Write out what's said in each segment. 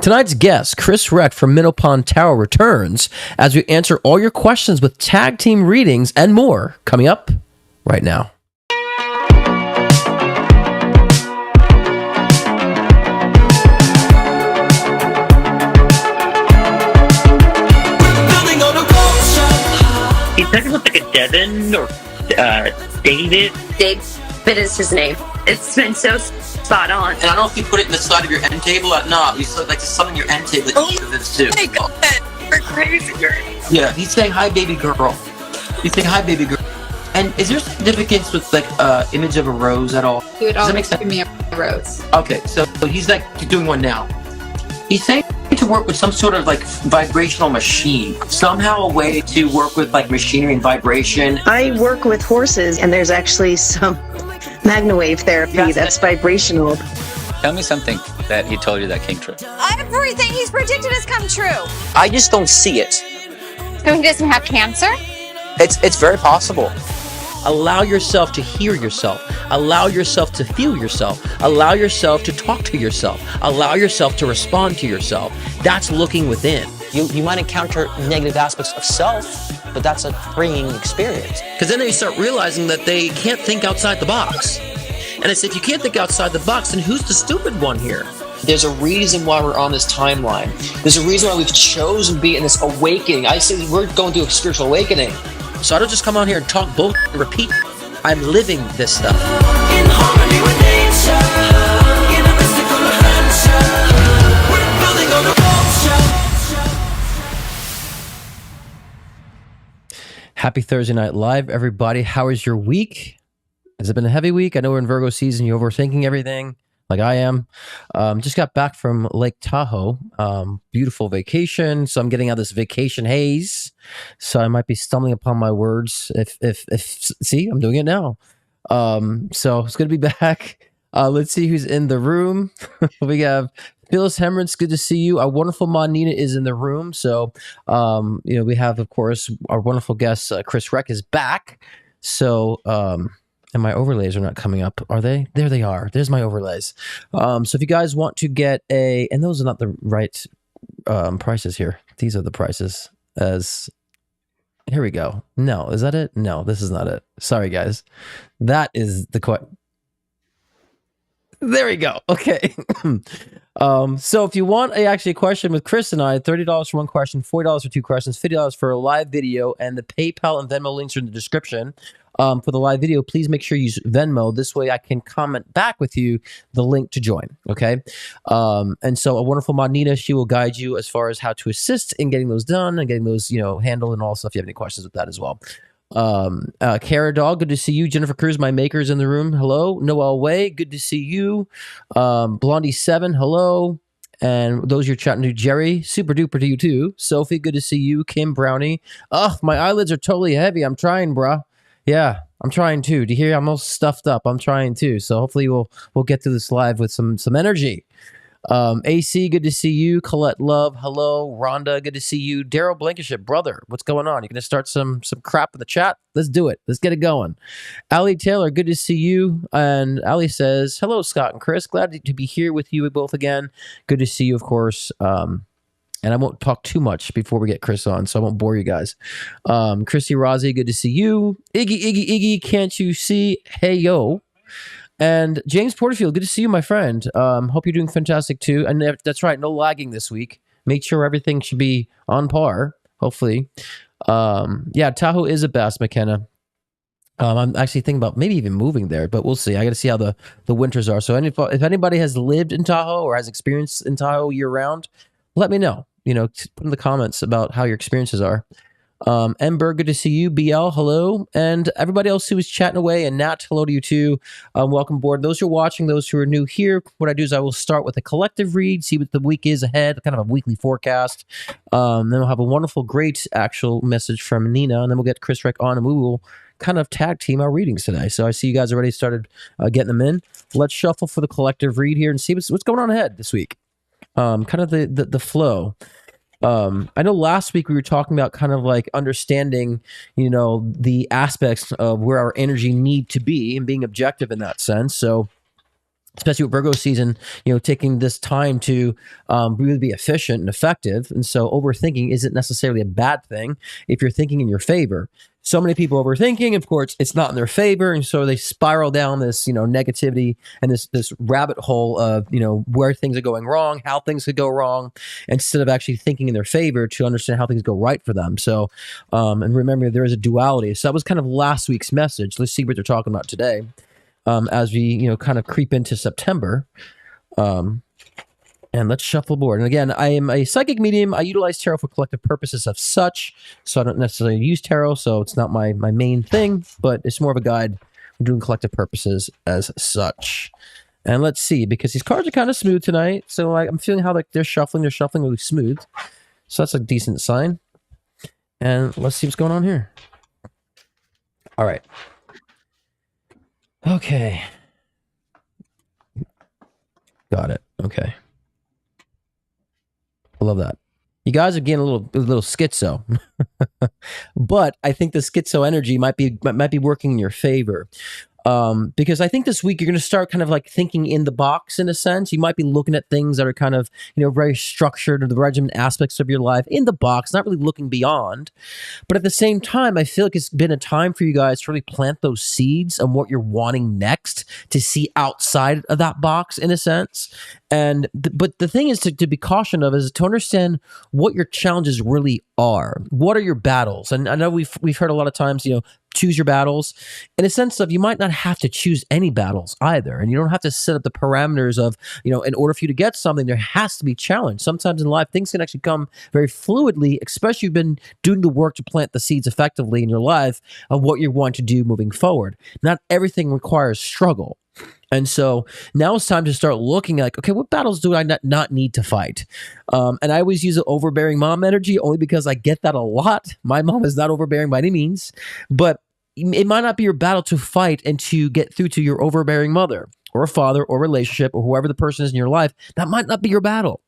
Tonight's guest, Chris Reck from Minnow Pond Tower, returns as we answer all your questions with tag team readings and more coming up right now. He said it was like a Devin or David. David is his name. It's been so spot on. And I don't know if you put it in the side of your end table or not. You said like to summon your end table. This too. My God, you're crazy. Yeah, he's saying hi, baby girl. He's saying hi, baby girl. And is there significance with like image of a rose at all? He would Does that always make sense? give me a rose. Okay, so he's like doing one now. He's saying to work with some sort of like vibrational machine. Somehow a way to work with like machinery and vibration. I work with horses, and there's actually some magnawave therapy that's vibrational. Tell me something that he told you that came true. Everything he's predicted has come true. I just don't see it. So he doesn't have cancer? It's very possible. Allow yourself to hear yourself. Allow yourself to feel yourself. Allow yourself to talk to yourself. Allow yourself to respond to yourself. That's looking within. You might encounter negative aspects of self, but that's a freeing experience. Because then they start realizing that they can't think outside the box. And I say, if you can't think outside the box, then who's the stupid one here? There's a reason why we're on this timeline. There's a reason why we've chosen to be in this awakening. I say we're going through a spiritual awakening. So I don't just come on here and talk bull and repeat. I'm living this stuff. In harmony with nature, in a mystical adventure, we're building on a culture. Happy Thursday Night Live, everybody. How is your week? Has it been a heavy week? I know we're in Virgo season. You're overthinking everything, like I am. Just got back from Lake Tahoe. Beautiful vacation. So I'm getting out this vacation haze. So I might be stumbling upon my words. If see, I'm doing it now. So it's good to be back. Let's see who's in the room. We have Phyllis Hemrance, good to see you. Our wonderful Ma Nina is in the room. So, we have, of course, our wonderful guest, Chris Reck, is back. So, and my overlays are not coming up, are they? There they are. There's my overlays. So if you guys want to get and those are not the right prices here. These are the prices here we go. No, is that it? No, this is not it. Sorry, guys. That is the There we go. Okay. So if you want a question with Chris and I, $30 for one question, $40 for two questions, $50 for a live video, and the PayPal and Venmo links are in the description. For the live video, please make sure you use Venmo. This way I can comment back with you the link to join, okay? And so a wonderful Ma Nina, she will guide you as far as how to assist in getting those done and getting those, handled and all stuff. If you have any questions with that as well. Kara Dog, good to see you. Jennifer Cruz, my maker, is in the room. Hello. Noel Way, good to see you. Blondie7, hello. And those you're chatting to, Jerry, super duper to you too. Sophie, good to see you. Kim Brownie. Oh, my eyelids are totally heavy. I'm trying, bruh. Yeah, I'm trying too. Do you hear? I'm all stuffed up. I'm trying too. So hopefully we'll get through this live with some energy. AC, good to see you. Colette Love, hello. Rhonda, good to see you. Daryl Blankenship, brother, what's going on? You gonna start some crap in the chat? Let's do it. Let's get it going. Allie Taylor, good to see you. And Allie says, hello, Scott and Chris. Glad to be here with you both again. Good to see you, of course. And I won't talk too much before we get Chris on, so I won't bore you guys. Christy Rozzi, good to see you. Iggy, can't you see? Hey, yo. And James Porterfield, good to see you, my friend. Hope you're doing fantastic, too. And that's right, no lagging this week. Make sure everything should be on par, hopefully. Tahoe is a best, McKenna. I'm actually thinking about maybe even moving there, but we'll see. I got to see how the winters are. So if anybody has lived in Tahoe or has experience in Tahoe year-round, let me know. Put in the comments about how your experiences are. Ember, good to see you. BL, hello. And everybody else who is chatting away, and Nat, hello to you too. Welcome aboard. Those who are watching, those who are new here, what I do is I will start with a collective read, see what the week is ahead, kind of a weekly forecast. Then we'll have a wonderful, great actual message from Nina, and then we'll get Chris Reck on, and we will kind of tag team our readings today. So I see you guys already started getting them in. Let's shuffle for the collective read here and see what's going on ahead this week. Kind of the flow. I know last week we were talking about kind of like understanding, the aspects of where our energy need to be and being objective in that sense. So especially with Virgo season, taking this time to really be efficient and effective. And so overthinking isn't necessarily a bad thing if you're thinking in your favor. So many people overthinking, of course, it's not in their favor. And so they spiral down this, negativity and this rabbit hole of, where things are going wrong, how things could go wrong, instead of actually thinking in their favor to understand how things go right for them. So, and remember, there is a duality. So that was kind of last week's message. Let's see what they're talking about today. As we, kind of creep into September. And let's shuffle the board. And again, I am a psychic medium. I utilize tarot for collective purposes of such. So I don't necessarily use tarot, so it's not my main thing, but it's more of a guide for doing collective purposes as such. And let's see, because these cards are kind of smooth tonight. So I'm feeling how they're shuffling really smooth. So that's a decent sign. And let's see what's going on here. All right. Okay. Got it. Okay. I love that. You guys are getting a little schizo, but I think the schizo energy might be working in your favor. Because I think this week you're going to start kind of like thinking in the box in a sense. You might be looking at things that are kind of, very structured, or the regiment aspects of your life in the box, not really looking beyond. But at the same time, I feel like it's been a time for you guys to really plant those seeds on what you're wanting next to see outside of that box in a sense. And but the thing is to be cautioned of is to understand what your challenges really are. What are your battles? And I know we've heard a lot of times, choose your battles, in a sense of you might not have to choose any battles either. And you don't have to set up the parameters of, in order for you to get something, there has to be challenge. Sometimes in life, things can actually come very fluidly, especially if you've been doing the work to plant the seeds effectively in your life of what you want to do moving forward. Not everything requires struggle. And so now it's time to start looking like, okay, what battles do I not need to fight? And I always use the overbearing mom energy only because I get that a lot. My mom is not overbearing by any means, but it might not be your battle to fight and to get through to your overbearing mother or a father or relationship or whoever the person is in your life. That might not be your battle,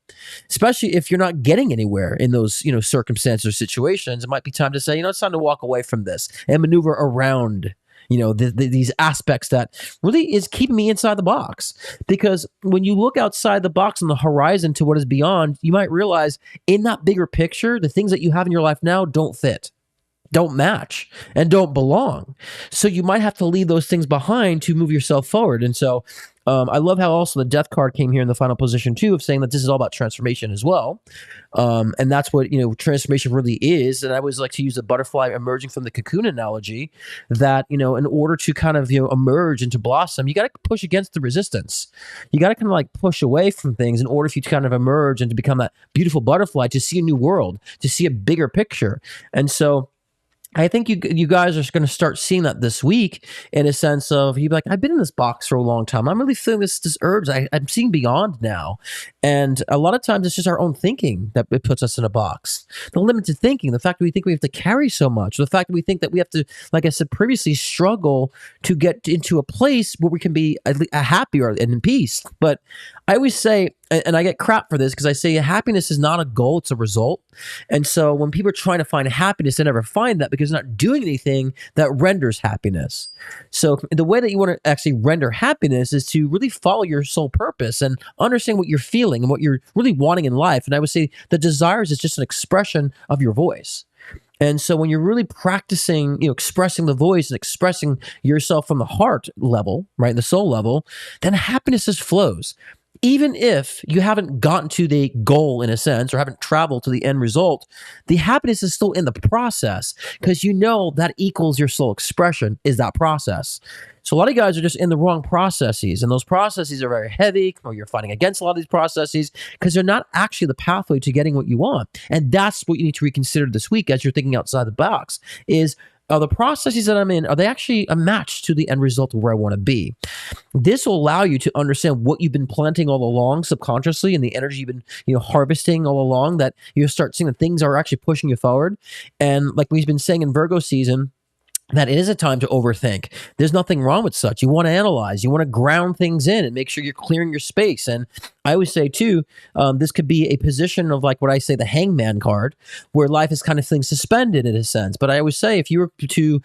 especially if you're not getting anywhere in those, circumstances or situations. It might be time to say, it's time to walk away from this and maneuver around these aspects that really is keeping me inside the box. Because when you look outside the box on the horizon to what is beyond, you might realize in that bigger picture, the things that you have in your life now don't fit, don't match, and don't belong. So you might have to leave those things behind to move yourself forward. And so I love how also the death card came here in the final position too, of saying that this is all about transformation as well. And that's what, transformation really is. And I always like to use the butterfly emerging from the cocoon analogy that, in order to kind of, emerge and to blossom, you got to push against the resistance. You got to kind of like push away from things in order for you to kind of emerge and to become that beautiful butterfly, to see a new world, to see a bigger picture. And so I think you guys are going to start seeing that this week in a sense of you'd be like, I've been in this box for a long time. I'm really feeling this urge. I'm seeing beyond now. And a lot of times it's just our own thinking that it puts us in a box. The limited thinking, the fact that we think we have to carry so much, the fact that we think that we have to, like I said previously, struggle to get into a place where we can be happy and in peace. But I always say, and I get crap for this because I say happiness is not a goal, it's a result. And so when people are trying to find happiness, they never find that because they're not doing anything that renders happiness. So the way that you want to actually render happiness is to really follow your soul purpose and understand what you're feeling and what you're really wanting in life. And I would say the desires is just an expression of your voice. And so when you're really practicing, expressing the voice and expressing yourself from the heart level, right, the soul level, then happiness just flows. Even if you haven't gotten to the goal in a sense or haven't traveled to the end result, the happiness is still in the process because that equals your soul expression is that process. So a lot of guys are just in the wrong processes, and those processes are very heavy, or you're fighting against a lot of these processes because they're not actually the pathway to getting what you want. And that's what you need to reconsider this week as you're thinking outside the box is, are the processes that I'm in, are they actually a match to the end result of where I want to be? This will allow you to understand what you've been planting all along subconsciously and the energy you've been, harvesting all along, that you'll start seeing that things are actually pushing you forward. And like we've been saying in Virgo season, that it is a time to overthink. There's nothing wrong with such. You want to analyze. You want to ground things in and make sure you're clearing your space. And I always say too, this could be a position of like what I say, the hangman card, where life is kind of feeling suspended in a sense. But I always say, if you were to,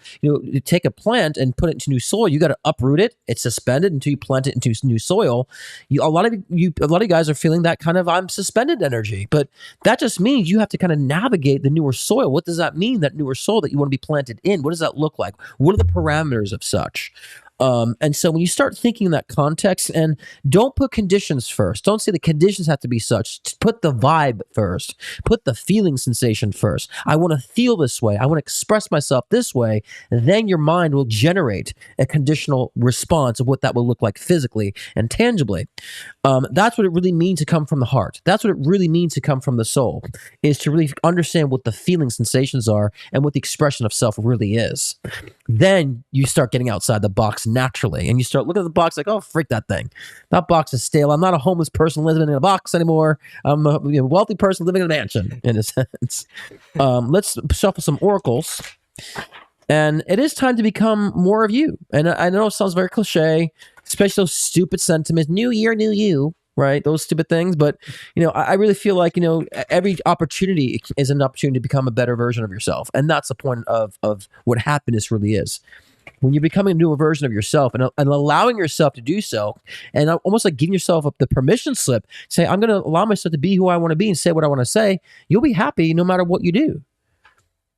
take a plant and put it into new soil, you got to uproot it. It's suspended until you plant it into new soil. A lot of you guys are feeling that kind of I'm suspended energy, but that just means you have to kind of navigate the newer soil. What does that mean? That newer soil that you want to be planted in? What does that look like? What are the parameters of such? And so when you start thinking in that context, and don't put conditions first, don't say the conditions have to be such, put the vibe first, put the feeling sensation first. I want to feel this way. I want to express myself this way. Then your mind will generate a conditional response of what that will look like physically and tangibly. That's what it really means to come from the heart. That's what it really means to come from the soul, is to really understand what the feeling sensations are and what the expression of self really is. Then you start getting outside the box naturally, and you start looking at the box like, oh, freak that thing. That box is stale. I'm not a homeless person living in a box anymore. I'm a wealthy person living in a mansion, in a sense. Let's shuffle some oracles. And it is time to become more of you. And I know it sounds very cliche, especially those stupid sentiments, new year, new you, right? Those stupid things. But, I really feel like, every opportunity is an opportunity to become a better version of yourself. And that's the point of what happiness really is. When you're becoming a newer version of yourself and allowing yourself to do so, and almost like giving yourself the permission slip, say, I'm going to allow myself to be who I want to be and say what I want to say, you'll be happy no matter what you do.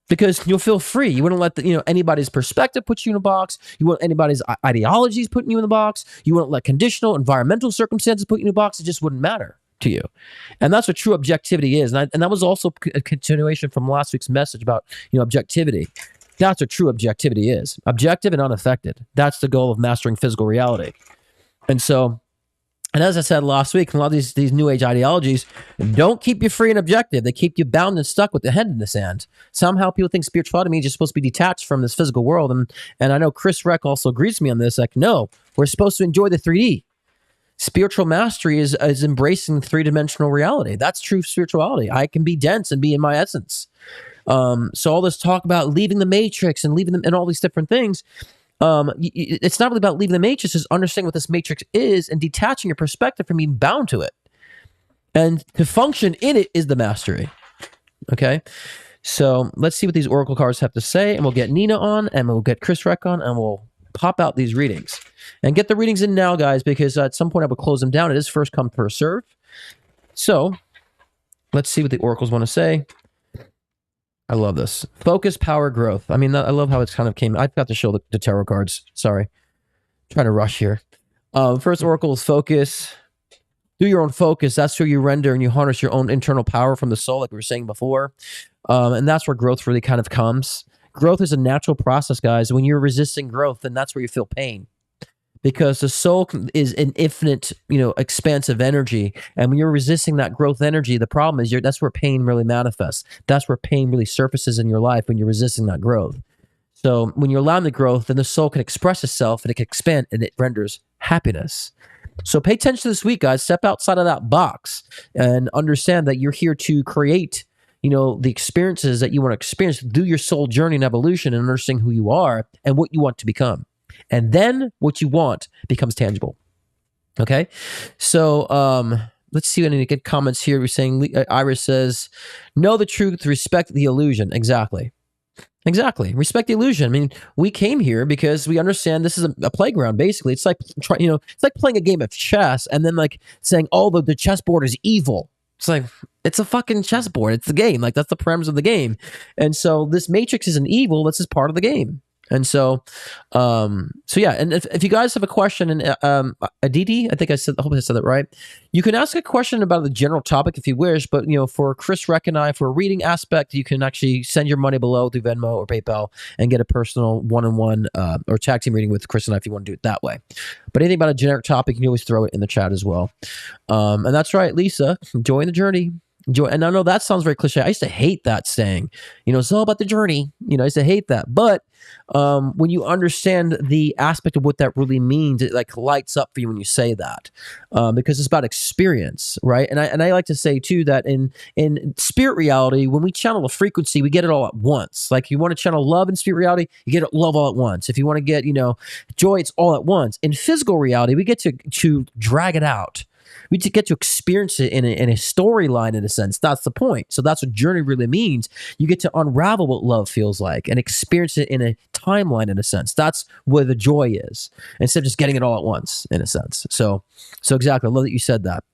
Because you'll feel free. You wouldn't let anybody's perspective put you in a box. You won't anybody's ideologies putting you in the box. You wouldn't let conditional environmental circumstances put you in a box. It just wouldn't matter to you. And that's what true objectivity is. And that was also a continuation from last week's message about objectivity. That's what true objectivity is. Objective and unaffected. That's the goal of mastering physical reality. And so, and as I said last week, a lot of these new age ideologies don't keep you free and objective. They keep you bound and stuck with the head in the sand. Somehow people think spirituality means you're supposed to be detached from this physical world. And I know Chris Reck also agrees with me on this. Like, no, we're supposed to enjoy the 3D. Spiritual mastery is embracing three-dimensional reality. That's true spirituality. I can be dense and be in my essence. So all this talk about leaving the matrix and leaving them and all these different things, it's not really about leaving the matrix. It's understanding what this matrix is and detaching your perspective from being bound to it. And to function in it is the mastery. Okay. So let's see what these oracle cards have to say, and we'll get Nina on, and we'll get Chris Reck on, and we'll pop out these readings. And get the readings in now, guys, because at some point I will close them down. It is first come, first serve. So let's see what the oracles want to say. I love this. Focus, power, growth. I mean, I love how it's kind of came. I forgot to show the tarot cards. Sorry. Trying to rush here. First oracle is focus. Do your own focus. That's where you render and you harness your own internal power from the soul, like we were saying before. And that's where growth really kind of comes. Growth is a natural process, guys. When you're resisting growth, then that's where you feel pain. Because the soul is an infinite, expansive energy. And when you're resisting that growth energy, the problem is that's where pain really manifests. That's where pain really surfaces in your life, when you're resisting that growth. So when you're allowing the growth, then the soul can express itself and it can expand, and it renders happiness. So pay attention this week, guys. Step outside of that box and understand that you're here to create, the experiences that you want to experience through your soul journey and evolution, and understanding who you are and what you want to become. And then what you want becomes tangible. Okay? So let's see any good comments here. We're saying, Iris says, know the truth, respect the illusion. Exactly. Respect the illusion. I mean, we came here because we understand this is a playground, basically. It's like, it's like playing a game of chess and then like saying, oh, the chessboard is evil. It's like, it's a fucking chessboard. It's the game. Like, that's the parameters of the game. And so this matrix isn't evil. This is part of the game. And so yeah. And if you guys have a question, and Aditi, I hope I said that right. You can ask a question about the general topic if you wish, but for Chris Reck and I, for a reading aspect, you can actually send your money below through Venmo or PayPal and get a personal one-on-one or tag team reading with Chris and I if you want to do it that way. But anything about a generic topic, you can always throw it in the chat as well. And that's right, Lisa. Join the journey. And I know that sounds very cliche. I used to hate that saying, it's all about the journey. I used to hate that. But when you understand the aspect of what that really means, it like lights up for you when you say that, because it's about experience, right? And I like to say too that in spirit reality, when we channel a frequency, we get it all at once. Like, you want to channel love in spirit reality, you get love all at once. If you want to get joy, it's all at once. In physical reality, we get to drag it out. We just get to experience it in a storyline, in a sense. That's the point. So that's what journey really means. You get to unravel what love feels like and experience it in a timeline, in a sense. That's where the joy is, instead of just getting it all at once, in a sense. So exactly. I love that you said that.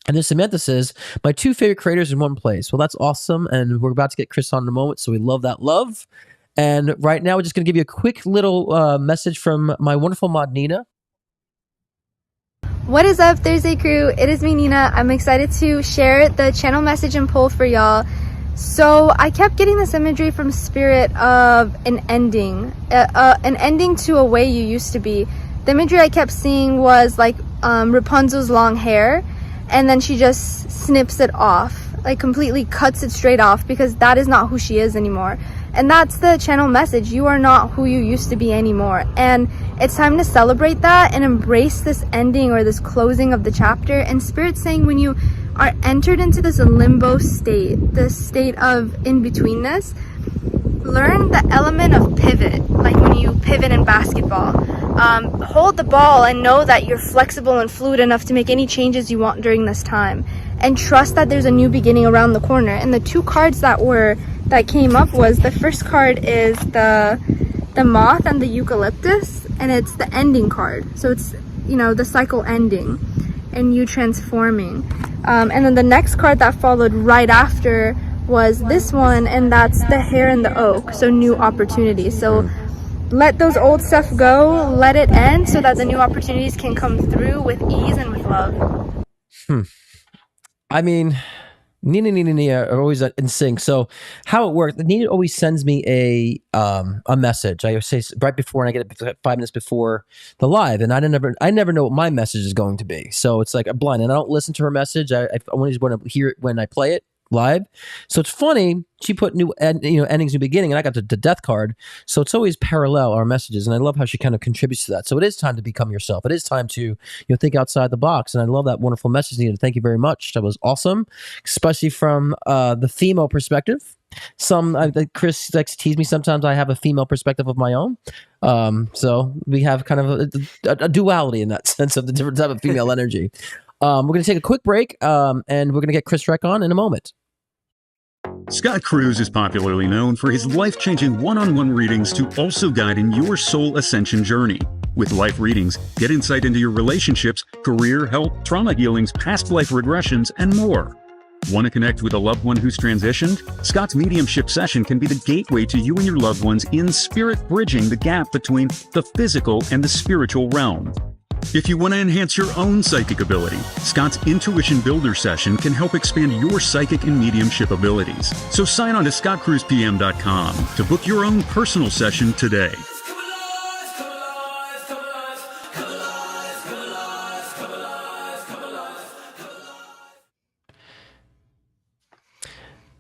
And then Samantha says, my 2 favorite creators in one place. Well, that's awesome. And we're about to get Chris on in a moment. So we love that love. And right now, we're just going to give you a quick little message from my wonderful mod, Nina. What is up, Thursday crew? It is me, Nina. I'm excited to share the channel message and poll for y'all. So I kept getting this imagery from Spirit of an ending to a way you used to be. The imagery I kept seeing was like Rapunzel's long hair, and then she just snips it off, like completely cuts it straight off, because that is not who she is anymore. And that's the channel message. You are not who you used to be anymore. And it's time to celebrate that and embrace this ending or this closing of the chapter. And Spirit's saying, when you are entered into this limbo state, this state of in-betweenness, learn the element of pivot, like when you pivot in basketball. Hold the ball and know that you're flexible and fluid enough to make any changes you want during this time. And trust that there's a new beginning around the corner. And the 2 cards that came up was, the first card is the moth and the eucalyptus, and it's the ending card. So it's, the cycle ending and you transforming. And then the next card that followed right after was this one, and that's the hare and the oak. So new opportunities. So let those old stuff go, let it end, so that the new opportunities can come through with ease and with love. I mean, Nina are always in sync. So how it works, Nina always sends me a message. I say right before, and I get it 5 minutes before the live, and I never know what my message is going to be. So it's like a blind, and I don't listen to her message. I always want to hear it when I play it live. So it's funny, she put new endings, new beginning, and I got the death card. So it's always parallel, our messages, and I love how she kind of contributes to that. So it is time to become yourself. It is time to think outside the box, and I love that wonderful message, Nina. Thank you very much. That was awesome, especially from the female perspective. Chris likes to tease me sometimes. I have a female perspective of my own. So we have kind of a duality in that sense of the different type of female energy. We're going to take a quick break, and we're going to get Chris Reck on in a moment. Scott Cruz is popularly known for his life-changing one-on-one readings to also guide in your soul ascension journey. With life readings, get insight into your relationships, career, health, trauma healings, past life regressions, and more. Want to connect with a loved one who's transitioned? Scott's mediumship session can be the gateway to you and your loved ones in spirit, bridging the gap between the physical and the spiritual realm. If you want to enhance your own psychic ability, Scott's Intuition Builder session can help expand your psychic and mediumship abilities. So sign on to scottcruzpm.com to book your own personal session today.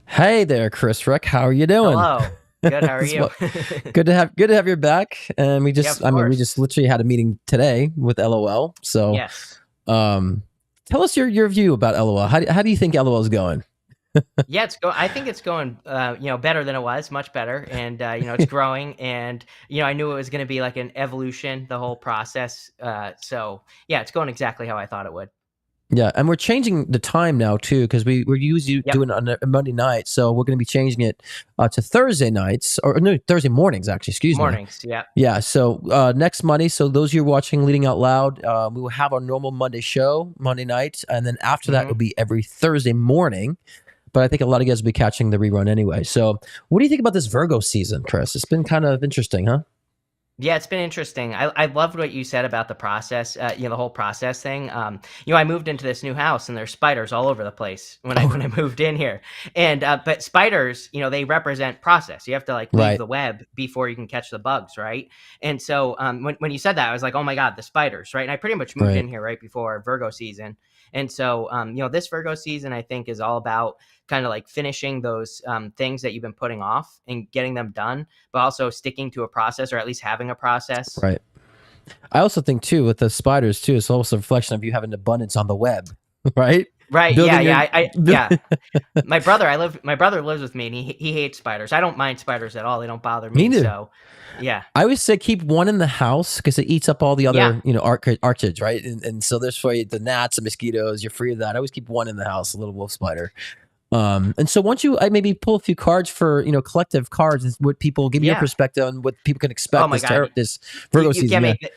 Hey there, Chris Reck. How are you doing? Hello. Good. How are you? Good to have you back. And we just, we just literally had a meeting today with LOL. So, yes. Tell us your view about LOL. How do you think LOL is going? Yeah, I think it's going, better than it was, much better, and it's growing, and I knew it was going to be like an evolution, the whole process. So yeah, it's going exactly how I thought it would. Yeah, and we're changing the time now too, because we're usually doing it on a Monday night, so we're going to be changing it to Thursday nights, or no, Thursday mornings actually. Excuse me. Mornings, yeah. Yeah, so next Monday. So those of you watching Leading Out Loud, we will have our normal Monday show Monday night, and then after that, it'll be every Thursday morning. But I think a lot of you guys will be catching the rerun anyway. So, what do you think about this Virgo season, Chris? It's been kind of interesting, huh? Yeah, it's been interesting. I loved what you said about the process, the whole process thing. I moved into this new house and there's spiders all over the place when I moved in here. And but spiders, they represent process. You have to leave the web before you can catch the bugs, right? And so when you said that, I was like, oh my God, the spiders, right? And I pretty much moved in here right before Virgo season. And so this Virgo season, I think, is all about kind of finishing those things that you've been putting off and getting them done, but also sticking to a process, or at least having a process. Right. I also think too, with the spiders too, it's also a reflection of you having abundance on the web, right? Right. Building Yeah. My brother lives with me, and he hates spiders. I don't mind spiders at all. They don't bother Me me. neither. So, yeah. I always say keep one in the house because it eats up all the Yeah. other, archids, right? And so there's for you the gnats and mosquitoes. You're free of that. I always keep one in the house, a little wolf spider. And so once I maybe pull a few cards for collective cards, is what people give me your Yeah. perspective on what people can expect Oh my God. this Virgo You season. can't Yeah. make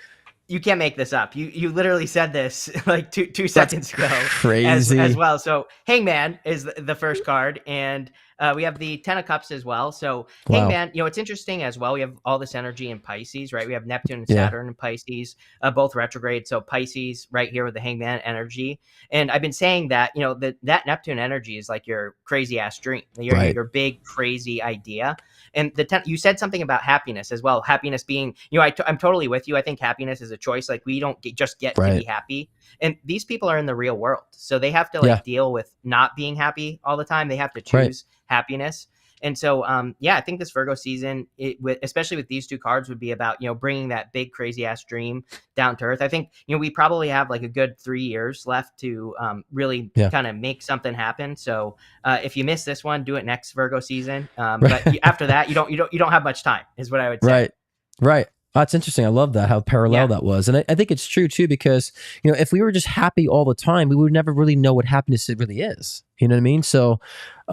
you can't make this up. You literally said this like two seconds ago Crazy. as well. So Hangman is the first card, and we have the Ten of Cups as well. So Wow. Hangman, it's interesting as well. We have all this energy in Pisces, right? We have Neptune and Yeah. Saturn in Pisces, both retrograde. So Pisces right here with the Hangman energy. And I've been saying that, that Neptune energy is like your crazy ass dream, Right. your big crazy idea. And you said something about happiness as well. Happiness being, I'm totally with you. I think happiness is a choice. Like we don't just get to be happy. And these people are in the real world, so they have to deal with not being happy all the time. They have to choose happiness. And so, I think this Virgo season, especially with these two cards, would be about, bringing that big, crazy ass dream down to earth. I think, we probably have like a good 3 years left to really kind of make something happen. So if you miss this one, do it next Virgo season. But after that, you don't have much time is what I would say. Right. That's interesting. I love that, how parallel that was. And I think it's true too, because, if we were just happy all the time, we would never really know what happiness it really is. You know what I mean? So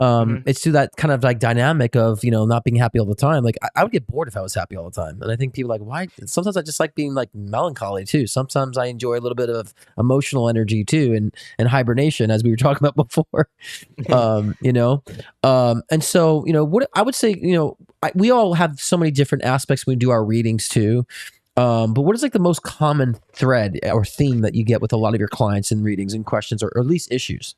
it's through that kind of like dynamic of, not being happy all the time. Like I would get bored if I was happy all the time. And I think people are like, why? Sometimes I just like being like melancholy too. Sometimes I enjoy a little bit of emotional energy too, and hibernation, as we were talking about before. And so, what I would say, we all have so many different aspects when we do our readings too. But what is like the most common thread or theme that you get with a lot of your clients in readings and questions, or at least issues?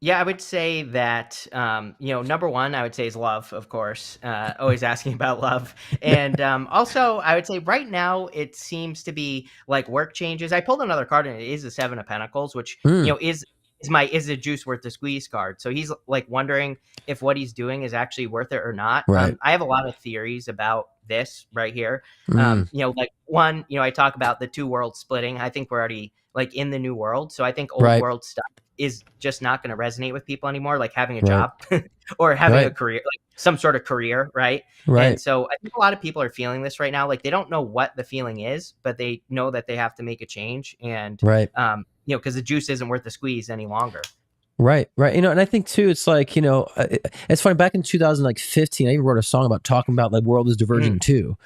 Yeah, I would say that, number one, I would say is love, of course, always asking about love. And also, I would say right now, it seems to be like work changes. I pulled another card, and it is the Seven of Pentacles, which, is a juice worth the squeeze card. So he's like wondering if what he's doing is actually worth it or not. Right. I have a lot of theories about this right here. Like one, I talk about the two worlds splitting. I think we're already like in the new world. So I think old world stuff is just not going to resonate with people anymore, like having a job or having a career, like some sort of career, right? And so I think a lot of people are feeling this right now. Like they don't know what the feeling is, but they know that they have to make a change. And, because the juice isn't worth the squeeze any longer. Right. And I think too, it's like, it's funny, back in 2015, I even wrote a song about talking about like world is diverging too.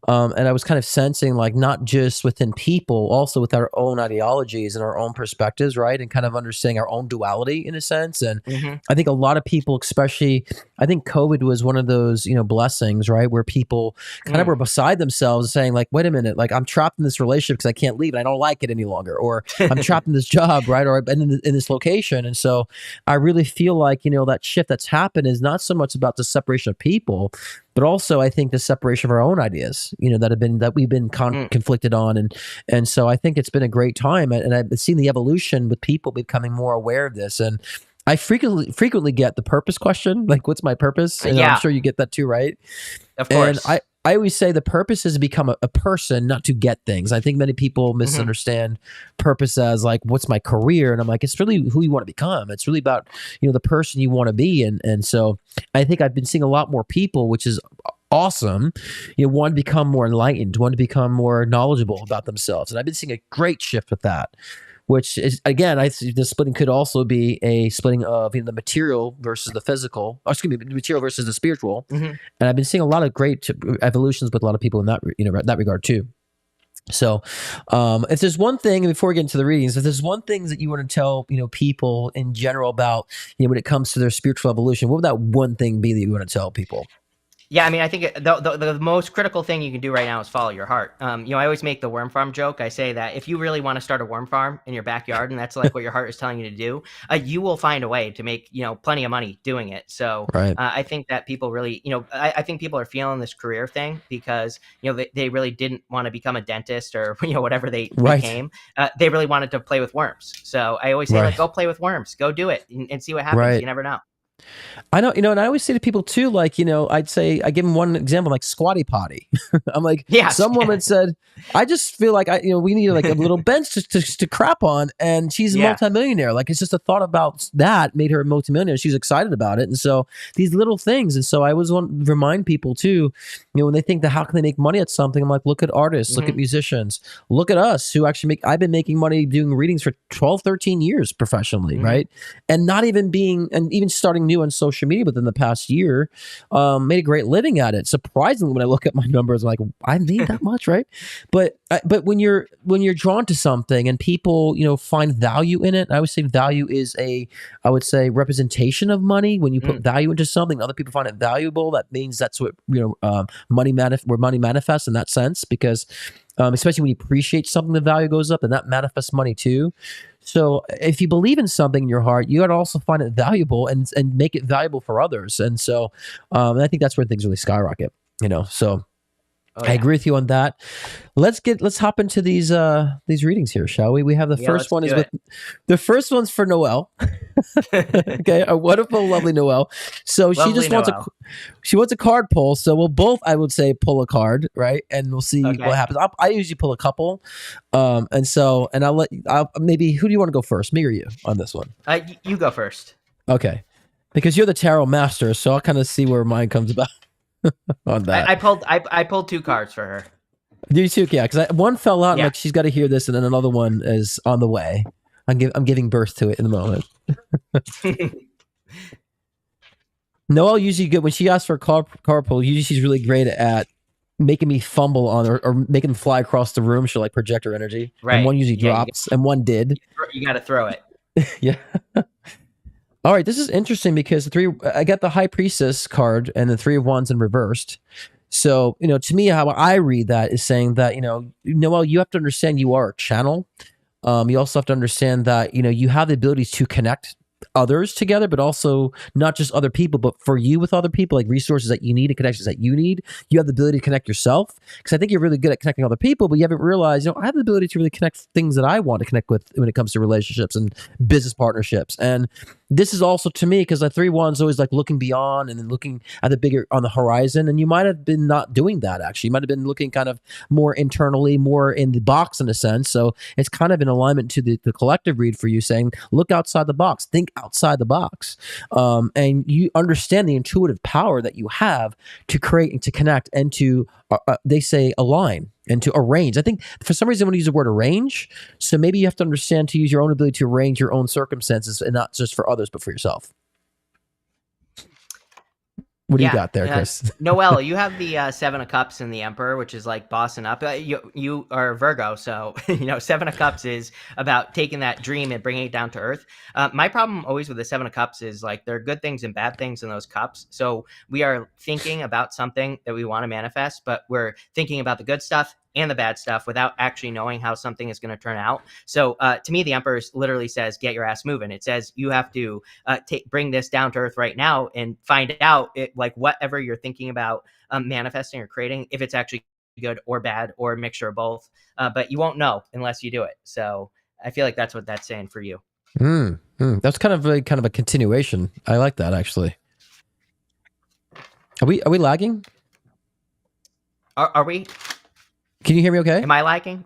And I was kind of sensing like not just within people, also with our own ideologies and our own perspectives, right? And kind of understanding our own duality in a sense. And I think a lot of people, especially, I think COVID was one of those, blessings, right? Where people kind of were beside themselves saying like, wait a minute, like I'm trapped in this relationship because I can't leave and I don't like it any longer. Or I'm trapped in this job, right? Or I've been in this location. And so I really feel like, that shift that's happened is not so much about the separation of people, but also I think the separation of our own ideas, that we've been conflicted on. And so I think it's been a great time. And I've seen the evolution with people becoming more aware of this. And I frequently get the purpose question, like, what's my purpose? And I'm sure you get that too, right? Of course. And I always say the purpose is to become a person, not to get things. I think many people misunderstand purpose as like, what's my career? And I'm like, it's really who you want to become. It's really about, the person you want to be. And so I think I've been seeing a lot more people, which is awesome, want to become more enlightened, want to become more knowledgeable about themselves. And I've been seeing a great shift with that, which is, again, I see the splitting could also be a splitting of the material versus the physical, or excuse me, the material versus the spiritual. And I've been seeing a lot of great evolutions with a lot of people in that, that regard too. So if there's one thing, and before we get into the readings, if there's one thing that you want to tell, people in general about, when it comes to their spiritual evolution, what would that one thing be that you want to tell people? Yeah, I mean, I think the most critical thing you can do right now is follow your heart. I always make the worm farm joke. I say that if you really want to start a worm farm in your backyard, and that's like what your heart is telling you to do, you will find a way to make, plenty of money doing it. So I think that people really, I think people are feeling this career thing because, they really didn't want to become a dentist or, whatever they became. They really wanted to play with worms. So I always say, like, go play with worms, go do it and see what happens. You never know. I know, and I always say to people too, like, I'd say, I give them one example, like squatty potty. I'm like, Yes. some woman said, I just feel like we need like a little bench to crap on. And she's a multimillionaire. Like, it's just a thought about that made her a multimillionaire. She's excited about it. And so these little things. And so I always want to remind people too, when they think that how can they make money at something, I'm like, look at artists, look at musicians, look at us who actually I've been making money doing readings for 12, 13 years professionally. Right. And not even even starting new on social media within the past year, made a great living at it. Surprisingly, when I look at my numbers, I'm like, I made that much, right? But when you're drawn to something and people find value in it, I always say value is I would say representation of money. When you put value into something, other people find it valuable. That means that's what where money manifests in that sense, because especially when you appreciate something, the value goes up, and that manifests money too. So if you believe in something in your heart, you got to also find it valuable and make it valuable for others. And so I think that's where things really skyrocket, so I agree with you on that. Let's hop into these readings here, shall we? We have the first one the first one's for Noelle. Okay, our wonderful, lovely Noelle. So she just wants a card pull. So we'll both, I would say, pull a card, right? And we'll see what happens. I usually pull a couple, and I'll maybe, who do you want to go first, me or you, on this one? You go first. Okay, because you're the tarot master, so I'll kind of see where mine comes about. On that, I pulled 2 cards for her. You too, yeah. Because one fell out, and like she's got to hear this, and then another one is on the way. I'm giving birth to it in a moment. Noelle usually good when she asks for a card pull. Usually she's really great at making me fumble on or making them fly across the room. She'll like project her energy. Right. And one usually drops, and one did. You got to throw it. Yeah. All right, this is interesting because I got the High Priestess card and the 3 of Wands in reversed. So, to me, how I read that is saying that, Noelle, you have to understand you are a channel. You also have to understand that, you have the ability to connect others together, but also not just other people, but for you with other people, like resources that you need and connections that you need. You have the ability to connect yourself, because I think you're really good at connecting other people, but you haven't realized, I have the ability to really connect things that I want to connect with when it comes to relationships and business partnerships. And this is also, to me, because the 3 Wands always like looking beyond and then looking at the bigger on the horizon. And you might have been not doing that, actually. You might have been looking kind of more internally, more in the box in a sense. So it's kind of in alignment to the collective read for you, saying, look outside the box, think outside the box. And you understand the intuitive power that you have to create and to connect and to, they say, align and to arrange. I think for some reason I want to use the word arrange. So maybe you have to understand to use your own ability to arrange your own circumstances, and not just for others, but for yourself. What do you got there, Chris? Noelle, you have the 7 of Cups and the Emperor, which is like bossing up. You are Virgo, so 7 of Cups is about taking that dream and bringing it down to earth. My problem always with the 7 of Cups is like there are good things and bad things in those cups. So we are thinking about something that we want to manifest, but we're thinking about the good stuff and the bad stuff without actually knowing how something is going to turn out. So to me, the Emperor literally says, get your ass moving. It says you have to bring this down to earth right now and find out like whatever you're thinking about manifesting or creating, if it's actually good or bad or a mixture of both. But you won't know unless you do it. So I feel like that's what that's saying for you. That's kind of a continuation. I like that, actually. Are we lagging? Are we? Can you hear me okay? Am I lagging?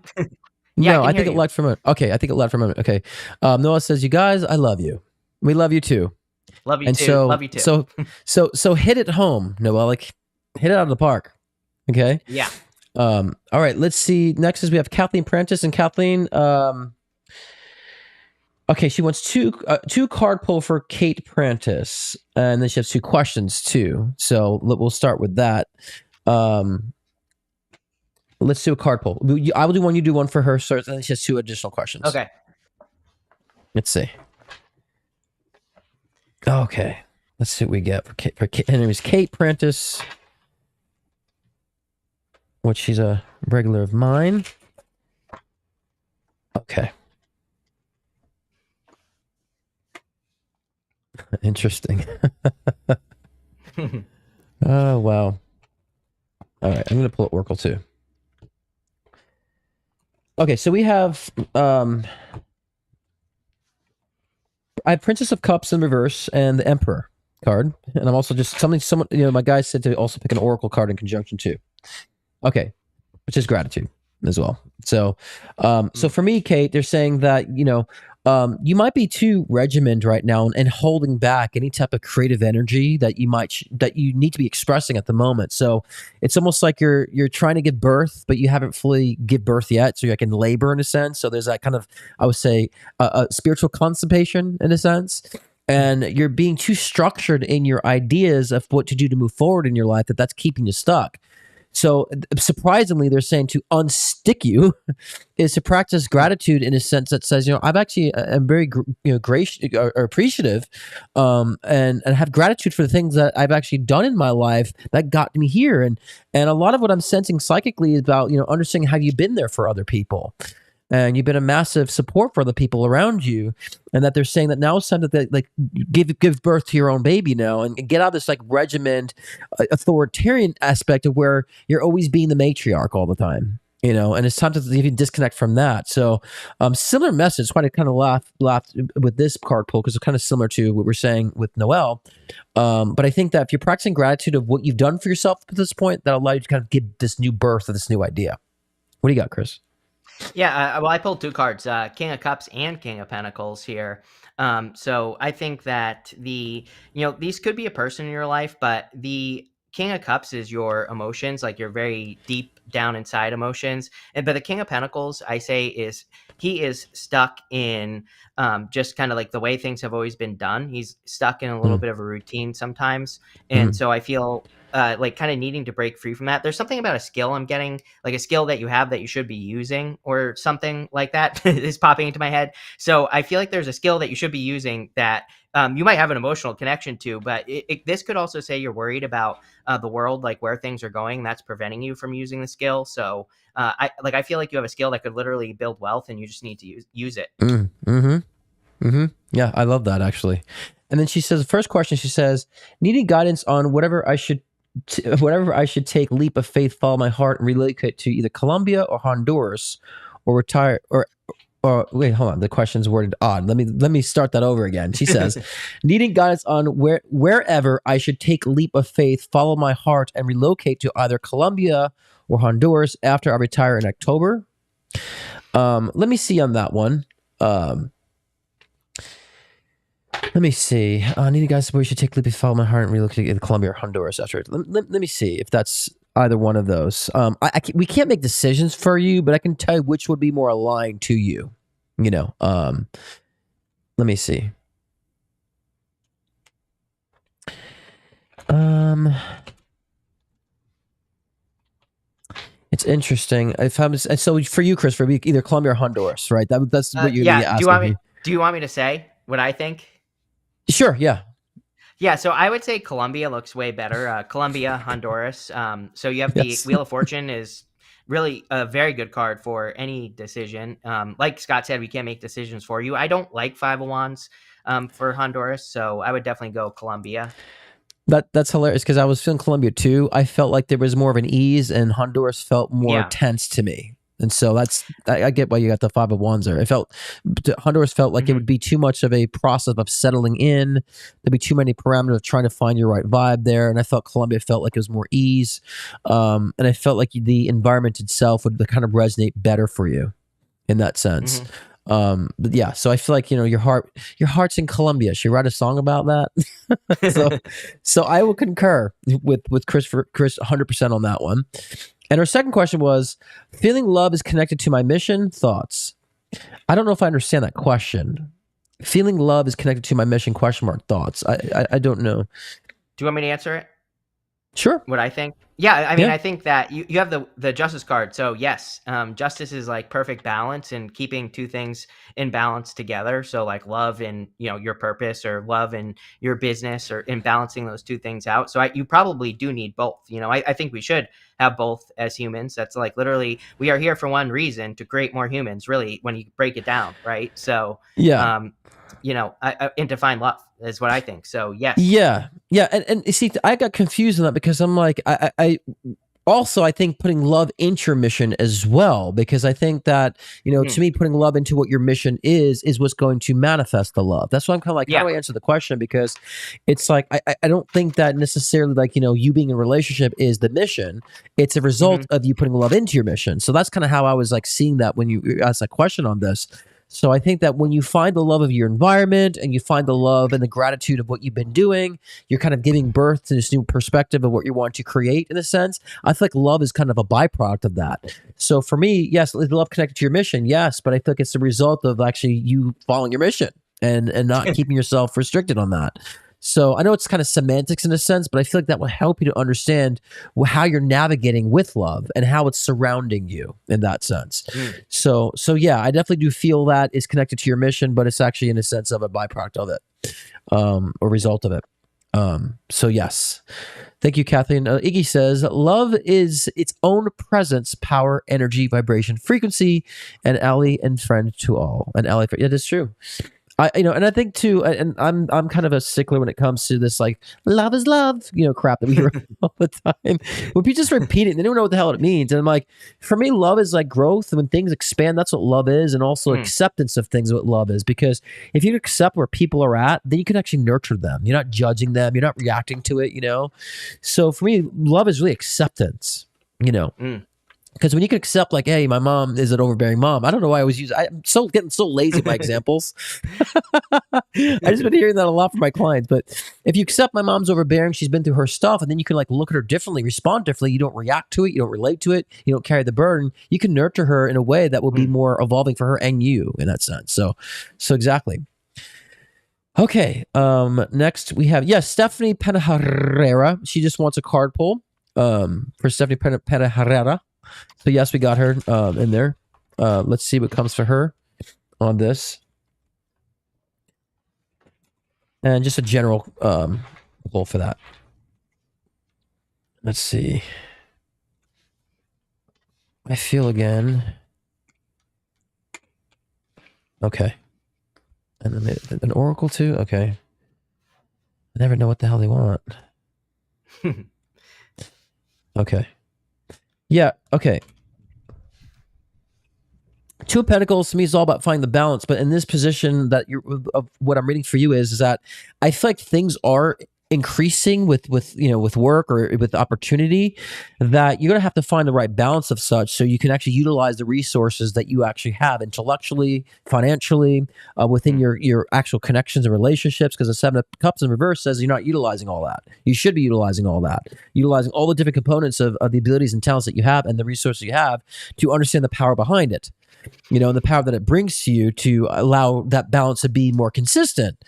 Yeah, no, I think it lagged for a minute. Okay, I think it lagged for a minute. Okay. Noah says, you guys, I love you. We love you too. Love you and too. So, love you too. So hit it home, Noah. Like, hit it out of the park. Okay? Yeah. All right, let's see. Next is we have Kathleen Prentice. And Kathleen, okay, she wants two card pull for Kate Prentice. And then she has 2 questions too. So we'll start with that. Let's do a card pull. I will do one, you do one for her, so then she has 2 additional questions. Okay. Let's see. Okay. Let's see what we get for Kate. Her name is Kate Prentice, which she's a regular of mine. Okay. Interesting. Oh, wow. All right, I'm going to pull up Oracle too. Okay, so we have I have Princess of Cups in reverse and the Emperor. card, and I'm also just someone my guy said to also pick an oracle card in conjunction too. Okay, which is gratitude as well. So, so for me, Kate, they're saying that you might be too regimented right now and holding back any type of creative energy that that you need to be expressing at the moment. So it's almost like you're trying to give birth, but you haven't fully give birth yet. So you're like in labor in a sense. So there's that kind of, I would say, a spiritual constipation in a sense. And you're being too structured in your ideas of what to do to move forward in your life that's keeping you stuck. So surprisingly, they're saying to unstick you is to practice gratitude in a sense that says, I've actually am very gracious or appreciative, and have gratitude for the things that I've actually done in my life that got me here. And a lot of what I'm sensing psychically is about understanding how you've been there for other people. And you've been a massive support for the people around you, and that they're saying that now it's time that give birth to your own baby now and get out of this regiment, authoritarian aspect of where you're always being the matriarch all the time, and it's time to even disconnect from that. So, similar message. Why I kind of laughed with this card pull because it's kind of similar to what we're saying with Noel. But I think that if you're practicing gratitude of what you've done for yourself at this point, that'll allow you to kind of give this new birth of this new idea. What do you got, Chris? Yeah, well, I pulled two cards, King of Cups and King of Pentacles here. So I think that these could be a person in your life, but the King of Cups is your emotions, like your very deep down inside emotions. But the King of Pentacles, I say, he is stuck in just kind of like the way things have always been done. He's stuck in a little bit of a routine sometimes. And so I feel like kind of needing to break free from that. There's something about a skill I'm getting, like a skill that you have that you should be using or something like that is popping into my head. So I feel like there's a skill that you should be using that you might have an emotional connection to, but this could also say you're worried about the world, like where things are going. That's preventing you from using the skill. So I feel like you have a skill that could literally build wealth and you just need to use it. Yeah, I love that actually. And then she says, the first question, she says, needing guidance on whatever I should take leap of faith, follow my heart, and relocate to either Colombia or Honduras, or retire, or wait, hold on. The question's worded odd. Let me start that over again. She says, needing guidance on wherever I should take leap of faith, follow my heart, and relocate to either Colombia or Honduras after I retire in October. Let me see on that one. Let me see. Needing guidance where we should take leap of faith, follow my heart, and relocate to either Colombia or Honduras after. Let me see if that's either one of those. We can't make decisions for you, but I can tell you which would be more aligned to you. Let me see. It's interesting. So for you, Chris, for either Colombia or Honduras, right? That's what you're asking. Do you want me to say what I think? Sure. Yeah. Yeah, so I would say Colombia looks way better. Colombia, Honduras. So you have the Wheel of Fortune is really a very good card for any decision. Like Scott said, we can't make decisions for you. I don't like Five of Wands for Honduras, so I would definitely go Colombia. That's hilarious because I was feeling Colombia too. I felt like there was more of an ease, and Honduras felt more tense to me. And so I get why you got the Five of Wands there. Honduras felt like it would be too much of a process of settling in. There'd be too many parameters of trying to find your right vibe there. And I felt Colombia felt like it was more ease. And I felt like the environment itself would kind of resonate better for you in that sense. But yeah, so I feel like, your heart's in Colombia. Should you write a song about that? so I will concur with Chris 100% on that one. And her second question was, feeling love is connected to my mission, thoughts. I don't know if I understand that question. Feeling love is connected to my mission, thoughts. I don't know. Do you want me to answer it? Sure. What I think? Yeah, I mean, I think that you have the Justice card. So yes, justice is like perfect balance and keeping two things in balance together. So like love and, your purpose, or love and your business, or in balancing those two things out. So you probably do need both. I think we should have both as humans. That's like literally, we are here for one reason, to create more humans, really, when you break it down, right? So yeah. And to find love is what I think. So yes. Yeah. And see, I got confused on that because I'm like, also, I think putting love into your mission as well, because I think that, to me, putting love into what your mission is what's going to manifest the love. That's why I'm kind of like, how do I answer the question? Because it's like, I don't think that necessarily like, you being in a relationship is the mission. It's a result of you putting love into your mission. So that's kind of how I was like seeing that when you asked that question on this. So I think that when you find the love of your environment and you find the love and the gratitude of what you've been doing, you're kind of giving birth to this new perspective of what you want to create in a sense. I feel like love is kind of a byproduct of that. So for me, yes, love connected to your mission, yes, but I feel like it's the result of actually you following your mission and not keeping yourself restricted on that. So I know it's kind of semantics in a sense, but I feel like that will help you to understand how you're navigating with love and how it's surrounding you in that sense. So yeah, I definitely do feel that is connected to your mission, but it's actually in a sense of a byproduct of it, or result of it. So yes, thank you, Kathleen. Iggy says, love is its own presence, power, energy, vibration, frequency, and ally and friend to all. And ally, yeah, that's true. And I think too, and I'm kind of a stickler when it comes to this, like love is love, crap that we hear all the time. When people just repeat it, and they don't know what the hell it means. And I'm like, for me, love is like growth. And when things expand, that's what love is, and also acceptance of things, what love is. Because if you accept where people are at, then you can actually nurture them. You're not judging them. You're not reacting to it. So for me, love is really acceptance. Because when you can accept, like, hey, my mom is an overbearing mom. I don't know why I always use. I'm getting so lazy by examples. I just been hearing that a lot from my clients. But if you accept my mom's overbearing, she's been through her stuff, and then you can like look at her differently, respond differently. You don't react to it. You don't relate to it. You don't carry the burden. You can nurture her in a way that will be more evolving for her and you in that sense. So exactly. Okay. Next we have Stephanie Pena-Herrera. She just wants a card pull. For Stephanie Pena-Herrera. So yes, we got her in there. Let's see what comes for her on this. And just a general goal for that. Let's see. I feel again. Okay. And then an oracle too? Okay. I never know what the hell they want. Okay. Yeah, okay. Two of Pentacles to me is all about finding the balance, but in this position that of what I'm reading for you is that I feel like things are increasing with work or with opportunity, that you're going to have to find the right balance of such so you can actually utilize the resources that you actually have intellectually, financially, within your actual connections and relationships, because the Seven of Cups in reverse says you're not utilizing all that. You should be utilizing all that, utilizing all the different components of the abilities and talents that you have and the resources you have to understand the power behind it, and the power that it brings to you to allow that balance to be more consistent.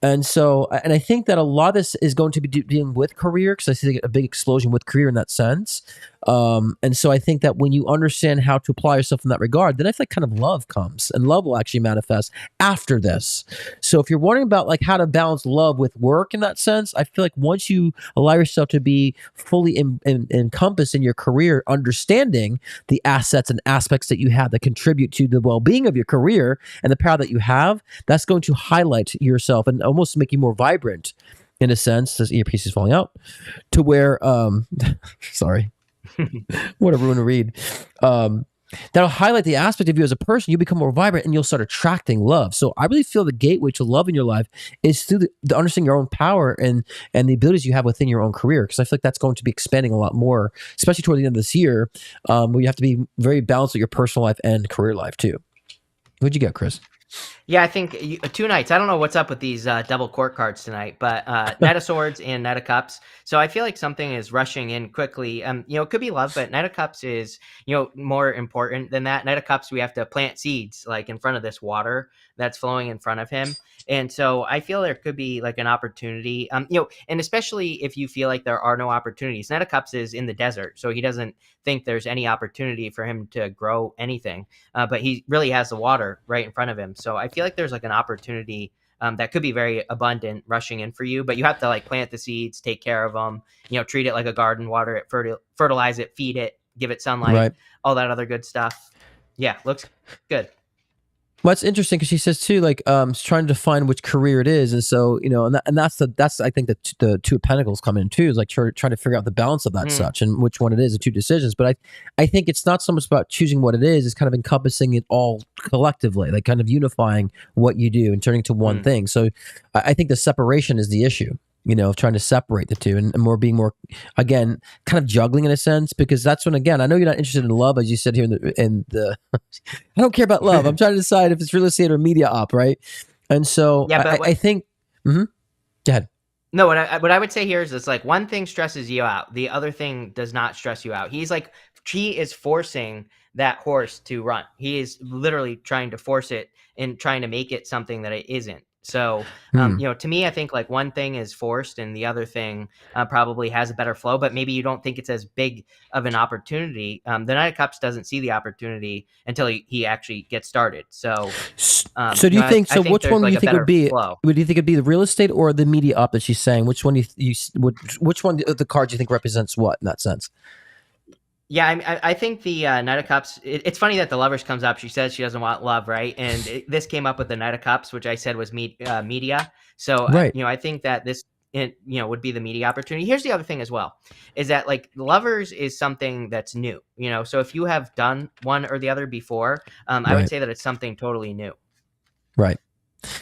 And so, and I think that a lot of this is going to be dealing with career, because I see a big explosion with career in that sense. And so I think that when you understand how to apply yourself in that regard, then I feel like kind of love comes, and love will actually manifest after this. So if you're wondering about like how to balance love with work in that sense, I feel like once you allow yourself to be fully encompassed in your career, understanding the assets and aspects that you have that contribute to the well-being of your career and the power that you have, that's going to highlight yourself and almost make you more vibrant in a sense. This earpiece is falling out to where, sorry. What a ruin to read. That'll highlight the aspect of you as a person. You become more vibrant and you'll start attracting love. So I really feel the gateway to love in your life is through the understanding your own power and the abilities you have within your own career. Because I feel like that's going to be expanding a lot more, especially toward the end of this year, where you have to be very balanced with your personal life and career life too. What'd you get, Chris? Yeah, I think 2 nights. I don't know what's up with these double court cards tonight, but Knight of Swords and Knight of Cups. So I feel like something is rushing in quickly. It could be love, but Knight of Cups is, more important than that. Knight of Cups, we have to plant seeds like in front of this water that's flowing in front of him. And so I feel there could be like an opportunity, and especially if you feel like there are no opportunities. Knight of Cups is in the desert, so he doesn't think there's any opportunity for him to grow anything, but he really has the water right in front of him. So I feel like there's like an opportunity that could be very abundant rushing in for you, but you have to like plant the seeds, take care of them, treat it like a garden, water it, fertilize it, feed it, give it sunlight, all that other good stuff. Yeah, looks good. Well, it's interesting because she says too, like, she's trying to define which career it is, and so and that's I think the Two of Pentacles come in too, is like trying to figure out the balance of that such and which one it is, the two decisions. But I think it's not so much about choosing what it is; it's kind of encompassing it all collectively, like kind of unifying what you do and turning to one thing. So I think the separation is the issue. Of trying to separate the two and being more, again, kind of juggling in a sense, because that's when, again, I know you're not interested in love, as you said here in the I don't care about love. I'm trying to decide if it's real estate or media op, right? And so I think, go ahead. No, what I would say here is it's like one thing stresses you out. The other thing does not stress you out. He is forcing that horse to run. He is literally trying to force it and trying to make it something that it isn't. So, to me, I think like one thing is forced and the other thing probably has a better flow, but maybe you don't think it's as big of an opportunity. The Knight of Cups doesn't see the opportunity until he actually gets started. So, so do you think? So, which one do you think would be? Would you think it'd be the real estate or the media op that she's saying? Which one which one of the cards you think represents what in that sense? Yeah, I think the Knight of Cups, it's funny that the Lovers comes up. She says she doesn't want love, right? And this came up with the Knight of Cups, which I said was media. So, right. I think that this, would be the media opportunity. Here's the other thing as well, is that like Lovers is something that's new, So if you have done one or the other before, I would say that it's something totally new. Right.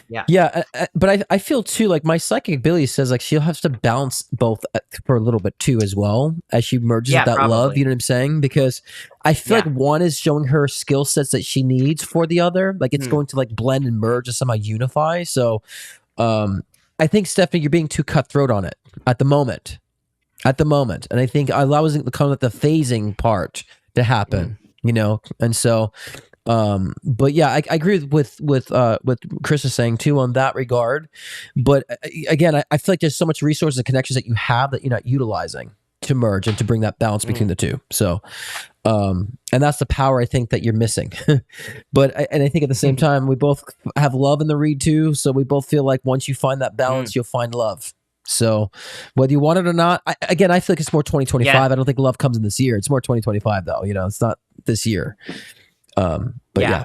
Yeah. But I feel too like my psychic ability says like she'll have to balance both for a little bit too as well as she merges with that love. You know what I'm saying? Because I feel like one is showing her skill sets that she needs for the other. Like it's going to like blend and merge and somehow unify. So I think, Stephanie, you're being too cutthroat on it at the moment. And I think I was kind of the phasing part to happen, and so. But yeah, I agree with what Chris is saying too on that regard. But again, I feel like there's so much resources and connections that you have that you're not utilizing to merge and to bring that balance between the two. So, and that's the power I think that you're missing. But I think at the same time, we both have love in the read too. So we both feel like once you find that balance, you'll find love. So whether you want it or not, I feel like it's more 2025. Yeah. I don't think love comes in this year. It's more 2025 though. It's not this year. But yeah.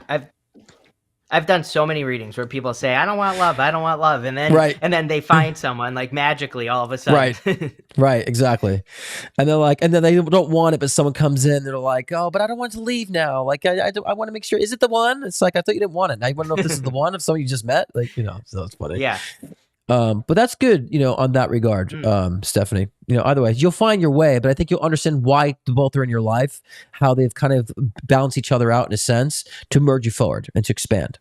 I've done so many readings where people say, I don't want love, and then they find someone like magically all of a sudden. Right, exactly. And they're like, and then they don't want it, but someone comes in, they're like, oh, but I don't want to leave now. Like I want to make sure, is it the one? It's like, I thought you didn't want it. Now you want to know if this is the one of someone you just met? Like, so it's funny. Yeah. But that's good, on that regard, Stephanie. Either way, you'll find your way, but I think you'll understand why the both are in your life, how they've kind of balanced each other out in a sense to merge you forward and to expand.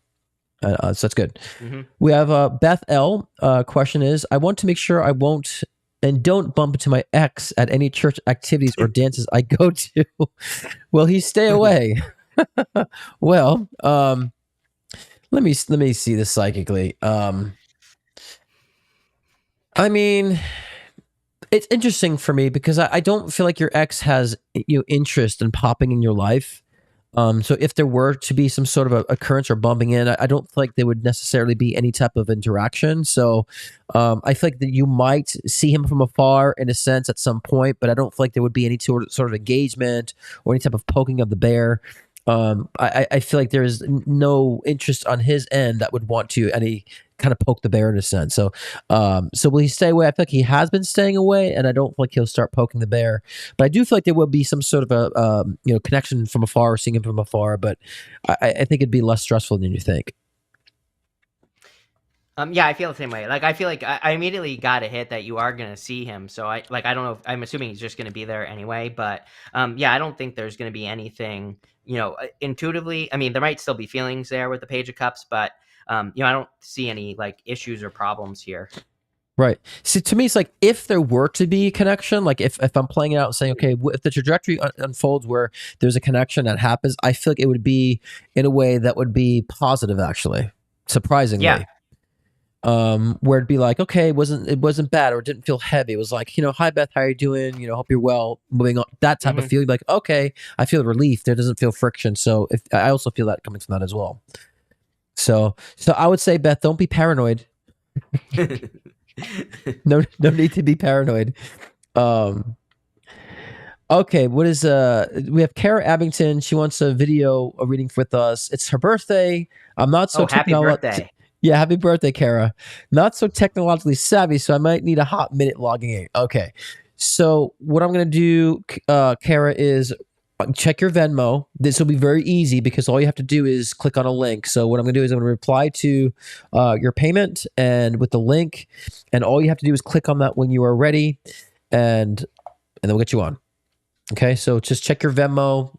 So that's good. Mm-hmm. We have Beth L. Question is, I want to make sure I won't and don't bump into my ex at any church activities or dances I go to. Will he stay away? Well, let me see this psychically. I mean, it's interesting for me because I don't feel like your ex has interest in popping in your life. So if there were to be some sort of a occurrence or bumping in, I don't feel like there would necessarily be any type of interaction. So I feel like that you might see him from afar in a sense at some point, but I don't feel like there would be any sort of engagement or any type of poking of the bear. I feel like there is no interest on his end that would want to any kind of poke the bear in a sense. So will he stay away? I feel like he has been staying away, and I don't feel like he'll start poking the bear. But I do feel like there will be some sort of a connection from afar, or seeing him from afar. But I think it'd be less stressful than you think. Yeah, I feel the same way. Like, I feel like I immediately got a hit that you are going to see him. So I don't know. I'm assuming he's just going to be there anyway. But yeah, I don't think there's going to be anything, intuitively. I mean, there might still be feelings there with the Page of Cups, but I don't see any like issues or problems here. Right. See, to me, it's like if there were to be a connection, like if I'm playing it out and saying, okay, if the trajectory unfolds where there's a connection that happens, I feel like it would be in a way that would be positive, actually, surprisingly. Yeah. Where it'd be like, okay, it wasn't bad, or it didn't feel heavy. It was like, hi Beth, how are you doing? Hope you're well. Moving on, that type of feeling. Like, okay, I feel relief. There doesn't feel friction. So I also feel that coming from that as well. So I would say, Beth, don't be paranoid. No need to be paranoid. Okay, what is we have Kara Abington. She wants a video a reading with us. It's her birthday. I'm not so Happy birthday. Yeah, happy birthday, Kara. Not so technologically savvy, so I might need a hot minute logging in. Okay. So what I'm gonna do, Kara, is check your Venmo. This will be very easy because all you have to do is click on a link. So what I'm gonna do is I'm gonna reply to your payment and with the link, and all you have to do is click on that when you are ready, and then we'll get you on. Okay, so just check your Venmo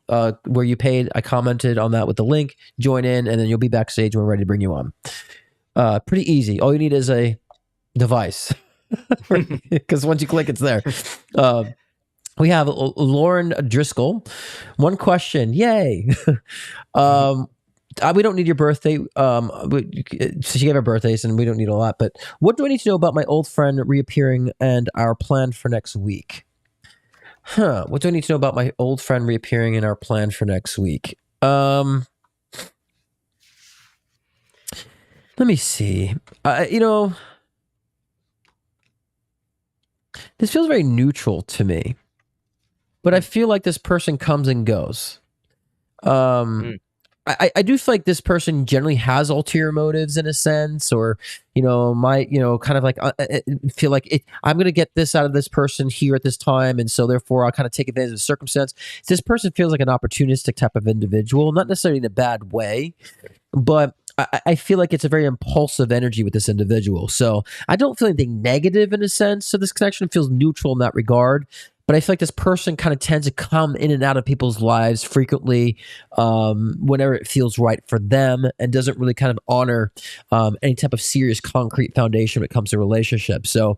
where you paid. I commented on that with the link. Join in, and then you'll be backstage when we're ready to bring you on. Pretty easy. All you need is a device, because once you click, it's there. We have Lauren Driscoll. One question. Yay. We don't need your birthday. She gave her birthdays, and we don't need a lot. But what do I need to know about my old friend reappearing and our plan for next week? What do I need to know about my old friend reappearing in our plan for next week? Let me see. This feels very neutral to me, but I feel like this person comes and goes. I do feel like this person generally has ulterior motives in a sense, or might kind of like feel like I'm going to get this out of this person here at this time, and so therefore I'll kind of take advantage of the circumstance. This person feels like an opportunistic type of individual, not necessarily in a bad way, but I feel like it's a very impulsive energy with this individual. So I don't feel anything negative in a sense. So this connection feels neutral in that regard. But I feel like this person kind of tends to come in and out of people's lives frequently whenever it feels right for them, and doesn't really kind of honor any type of serious concrete foundation when it comes to relationships. So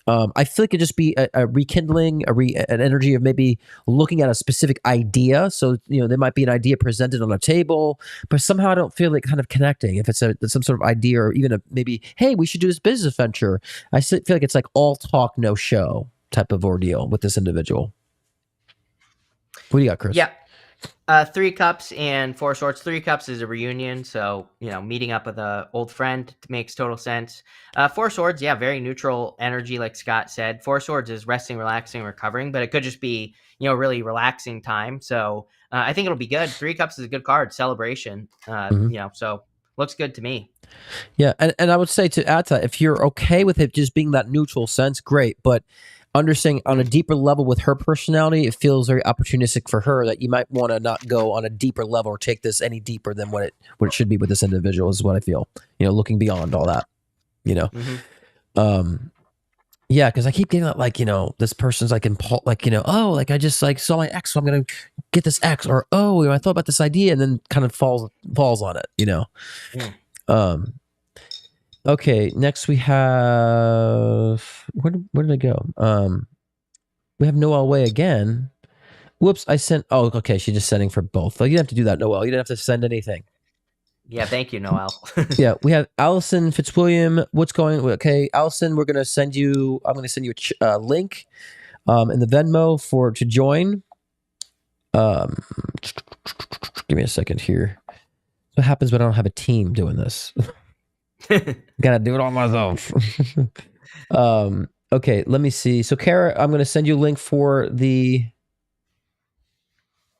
I feel like it just be a rekindling, an energy of maybe looking at a specific idea. So, there might be an idea presented on a table, but somehow I don't feel it kind of connecting. If it's some sort of idea, or even maybe, hey, we should do this business venture. I feel like it's like all talk, no show type of ordeal with this individual. What do you got, Chris? Yeah. 3 Cups and 4 Swords. 3 Cups is a reunion, so meeting up with an old friend makes total sense. 4 Swords, yeah, very neutral energy, like Scott said. 4 Swords is resting, relaxing, recovering, but it could just be really relaxing time. So I think it'll be good. 3 Cups is a good card, celebration. So looks good to me. Yeah, and I would say to add to that, if you're okay with it just being that neutral sense, great. But understanding on a deeper level with her personality, it feels very opportunistic for her that you might want to not go on a deeper level or take this any deeper than what it should be with this individual, is what I feel. Looking beyond all that. Yeah, because I keep getting that, this person's like I just saw my ex, so I'm gonna get this ex, or I thought about this idea, and then kind of falls on it. Okay, next we have where did I go? We have Noel Way again. Whoops, I sent. Oh, okay, she's just sending for both. You didn't have to do that, Noel. You didn't have to send anything. Yeah, thank you, Noel. Yeah, we have Allison Fitzwilliam. What's going? Okay, Allison, I'm going to send you a link in the Venmo to join. Give me a second here. What happens when I don't have a team doing this? Gotta do it all myself. Okay, let me see. So, Kara, I'm going to send you a link for the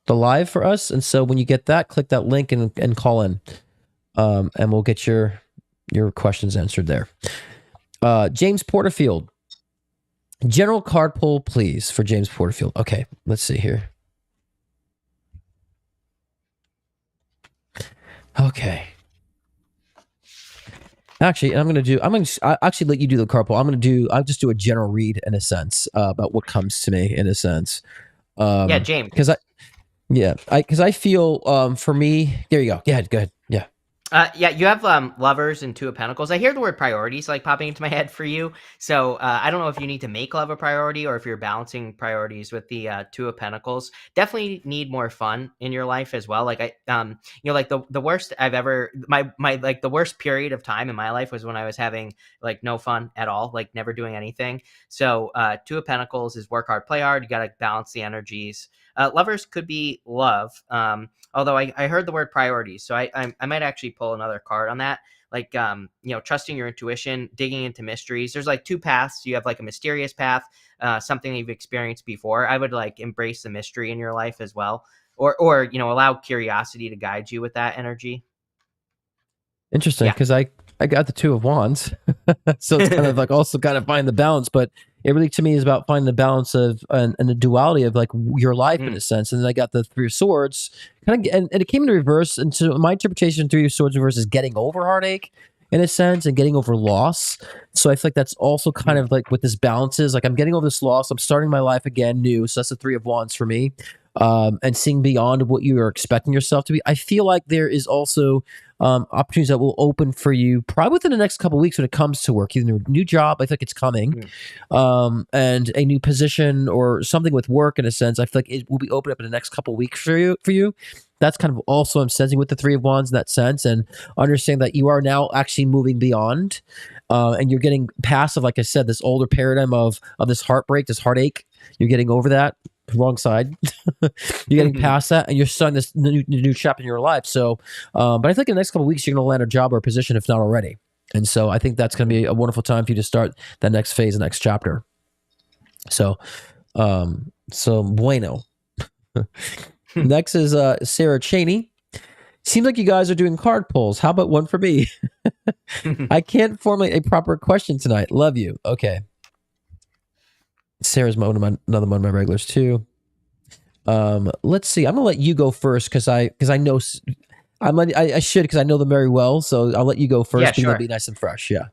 live for us, and so when you get that, click that link and call in, and we'll get your questions answered there. James Porterfield, general card pull, please, for James Porterfield. Okay, let's see here. Okay. Actually, I'll actually let you do the card pull. I'll just do a general read in a sense about what comes to me in a sense. Yeah, James. Because I feel for me, there you go. Go ahead. Yeah. Yeah, you have Lovers and 2 of Pentacles. I hear the word priorities popping into my head for you. So I don't know if you need to make love a priority or if you're balancing priorities with the 2 of Pentacles. Definitely need more fun in your life as well. The worst I've ever the worst period of time in my life was when I was having no fun at all, never doing anything. So 2 of Pentacles is work hard, play hard. You got to balance the energies. Lovers could be love. Although I heard the word priorities, so I might actually pull another card on that. like trusting your intuition, digging into mysteries. There's like two paths. You have like a mysterious path, something that you've experienced before. I would like embrace the mystery in your life as well, or allow curiosity to guide you with that energy. Interesting, because I got the Two of Wands, so it's kind of like also kind of find the balance. But it really to me is about finding the balance of and the duality of like your life in a sense. And then I got the Three of Swords, kind of, and it came in reverse. And so my interpretation of Three of Swords reverse is getting over heartache in a sense and getting over loss. So I feel like that's also kind of like what this balance is. Like I'm getting over this loss. I'm starting my life again new. So that's the Three of Wands for me. And seeing beyond what you are expecting yourself to be. I feel like there is also opportunities that will open for you probably within the next couple of weeks when it comes to work, either a new job, I think it's coming, and a new position or something with work in a sense. I feel like it will be opened up in the next couple of weeks for you. That's kind of also I'm sensing with the Three of Wands in that sense, and understanding that you are now actually moving beyond, and you're getting past of, like I said, this older paradigm of this heartbreak, this heartache. You're getting over that. Wrong side. You're getting past that, and you're starting this new chapter in your life. So, but I think in the next couple of weeks you're going to land a job or a position, if not already. And so I think that's going to be a wonderful time for you to start that next phase, the next chapter. So, bueno. Next is Sarah Cheney. Seems like you guys are doing card pulls. How about one for me? I can't formulate a proper question tonight. Love you. Okay. Sarah's another one of my regulars too. Let's see. I'm gonna let you go first because I know I should because I know them very well. So I'll let you go first. Yeah, sure. It'll be nice and fresh. Yeah.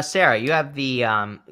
Sarah, you have the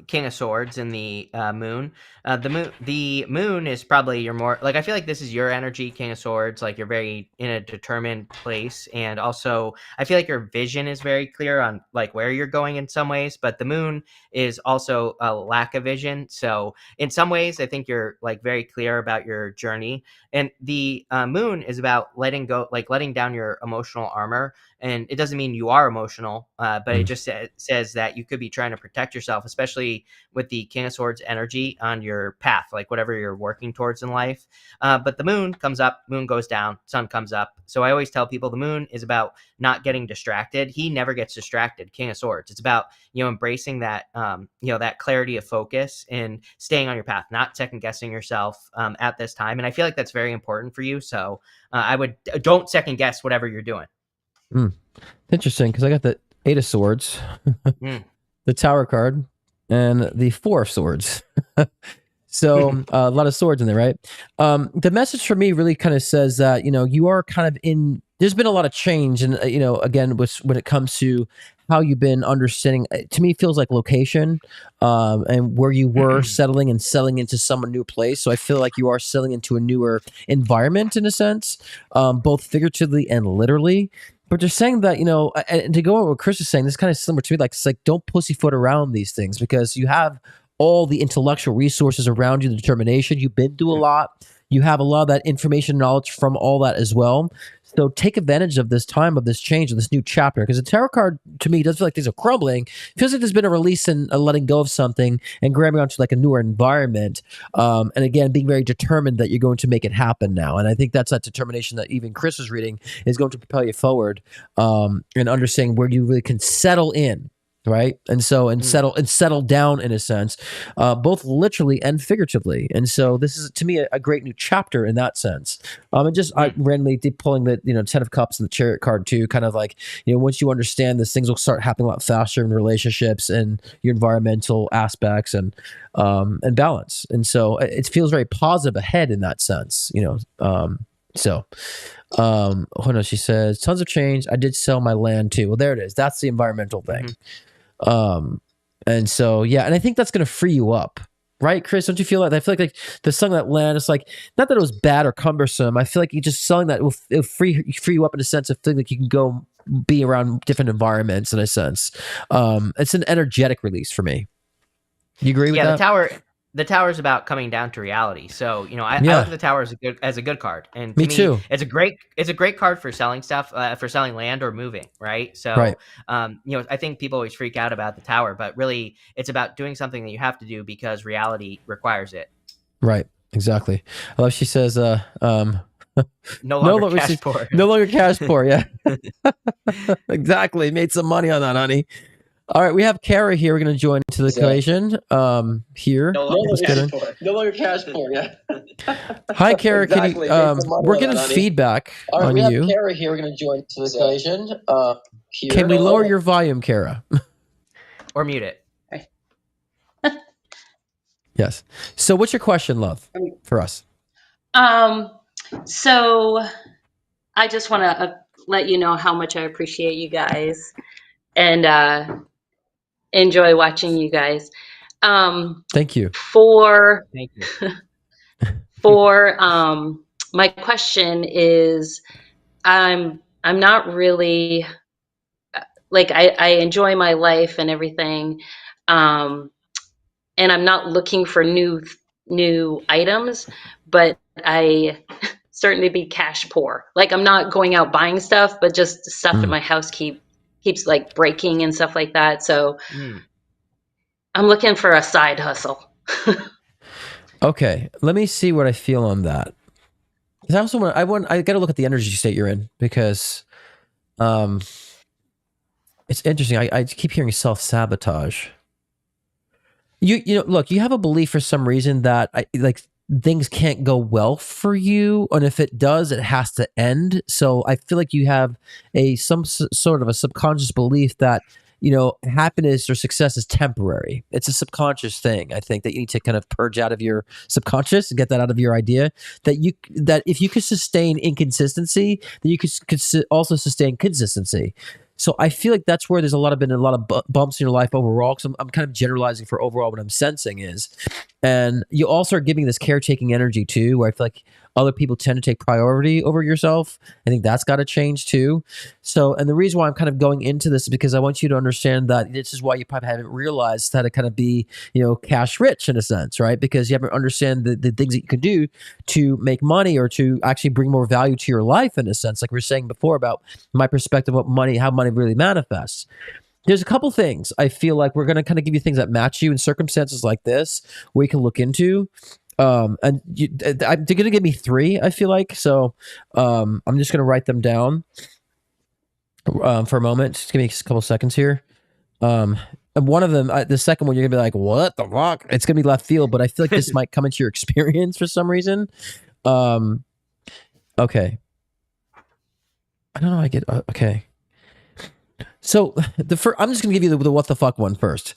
King of Swords and the moon. The moon is probably your more like I feel like this is your energy, King of Swords. Like you're very in a determined place, and also I feel like your vision is very clear on like where you're going in some ways. But the moon is also a lack of vision. So in some ways, I think you're like very clear about your journey. And the moon is about letting go, like letting down your emotional armor. And it doesn't mean you are emotional, but it just says that you could be trying to protect yourself, especially with the King of Swords energy on your path, like whatever you're working towards in life. But the moon comes up, moon goes down, sun comes up. So I always tell people the moon is about not getting distracted. He never gets distracted, King of Swords. It's about, embracing that, that clarity of focus and staying on your path, not second guessing yourself at this time. And I feel like that's very important for you. So don't second guess whatever you're doing. Interesting, because I got the Eight of Swords, the Tower card, and the Four of Swords. So a lot of swords in there, right? The message for me really kind of says that, you are kind of in, there's been a lot of change. And, again, when it comes to how you've been understanding, to me, it feels like location and where you were settling into some new place. So I feel like you are settling into a newer environment in a sense, both figuratively and literally. But they're saying that, and to go on what Chris is saying, this is kind of similar to me. Like, it's like, don't pussyfoot around these things because you have all the intellectual resources around you, the determination. You've been through a lot. You have a lot of that information, knowledge from all that as well. So take advantage of this time, of this change, of this new chapter. Because the tarot card, to me, does feel like things are crumbling. It feels like there's been a release and a letting go of something and grabbing onto like a newer environment. And again, being very determined that you're going to make it happen now. And I think that's that determination that even Chris was reading is going to propel you forward and understanding where you really can settle in. Right. And so, settle down in a sense, both literally and figuratively. And so this is to me a great new chapter in that sense. And just I randomly pulling the, 10 of Cups and the Chariot card too, kind of like, once you understand this, things will start happening a lot faster in relationships and your environmental aspects and balance. And so it feels very positive ahead in that sense, hold on, she says, tons of change. I did sell my land too. Well, there it is. That's the environmental thing. And so, yeah, and I think that's going to free you up, right, Chris? Don't you feel like I feel like the selling that land, it's like, not that it was bad or cumbersome. I feel like you just selling that it'll free you up in a sense of feeling like you can go be around different environments in a sense. It's an energetic release for me. You agree with that? The tower is about coming down to reality. So, I look at the tower as a good card. And to me too. It's a great card for selling stuff, for selling land or moving, right? So, right. I think people always freak out about the tower, but really it's about doing something that you have to do because reality requires it. Right. Exactly. I love she says, No longer cash she's poor. no longer cash poor. Yeah, exactly. Made some money on that, honey. All right, we have Kara here. We're going to join into the equation. Here, let's get in. No longer cash poor. Yeah. Hi, Kara. Exactly. Can you? We're getting feedback All right, on we have you. Kara here. We're going to join to the equation. Here. Can we lower your volume, Kara? Or mute it. Yes. So, what's your question, love, for us? So I just want to let you know how much I appreciate you guys and enjoy watching you guys. Thank you. Thank you. For my question is, I'm not really like I enjoy my life and everything, and I'm not looking for new items, but I starting to be cash poor. Like I'm not going out buying stuff, but just stuff in my house keeps like breaking and stuff like that. So I'm looking for a side hustle. Okay, let me see what I feel on that. I also I got to look at the energy state you're in, because it's interesting. I keep hearing self-sabotage. You know, look, you have a belief for some reason that things can't go well for you, and if it does, it has to end. So I feel like you have some sort of a subconscious belief that, you know, happiness or success is temporary. It's a subconscious thing, I think, that you need to kind of purge out of your subconscious and get that out of your idea, that if you could sustain inconsistency, then you could also sustain consistency. So I feel like that's where there's been a lot of bumps in your life overall, because I'm kind of generalizing for overall what I'm sensing is. And you also are giving this caretaking energy too, where I feel like other people tend to take priority over yourself. I think that's got to change too. So, and the reason why I'm kind of going into this is because I want you to understand that this is why you probably haven't realized how to kind of be, you know, cash rich in a sense, right? Because you haven't understand the things that you can do to make money or to actually bring more value to your life in a sense. Like we were saying before about my perspective of money, how money really manifests. There's a couple things I feel like we're going to kind of give you things that match you in circumstances like this where you can look into. And they're going to give me 3, I feel like. So I'm just going to write them down for a moment. Just give me a couple seconds here. And one of them, the second one, you're going to be like, what the fuck? It's going to be left field, but I feel like this might come into your experience for some reason. Okay. I don't know. Okay. So I'm just gonna give you the what the fuck one first.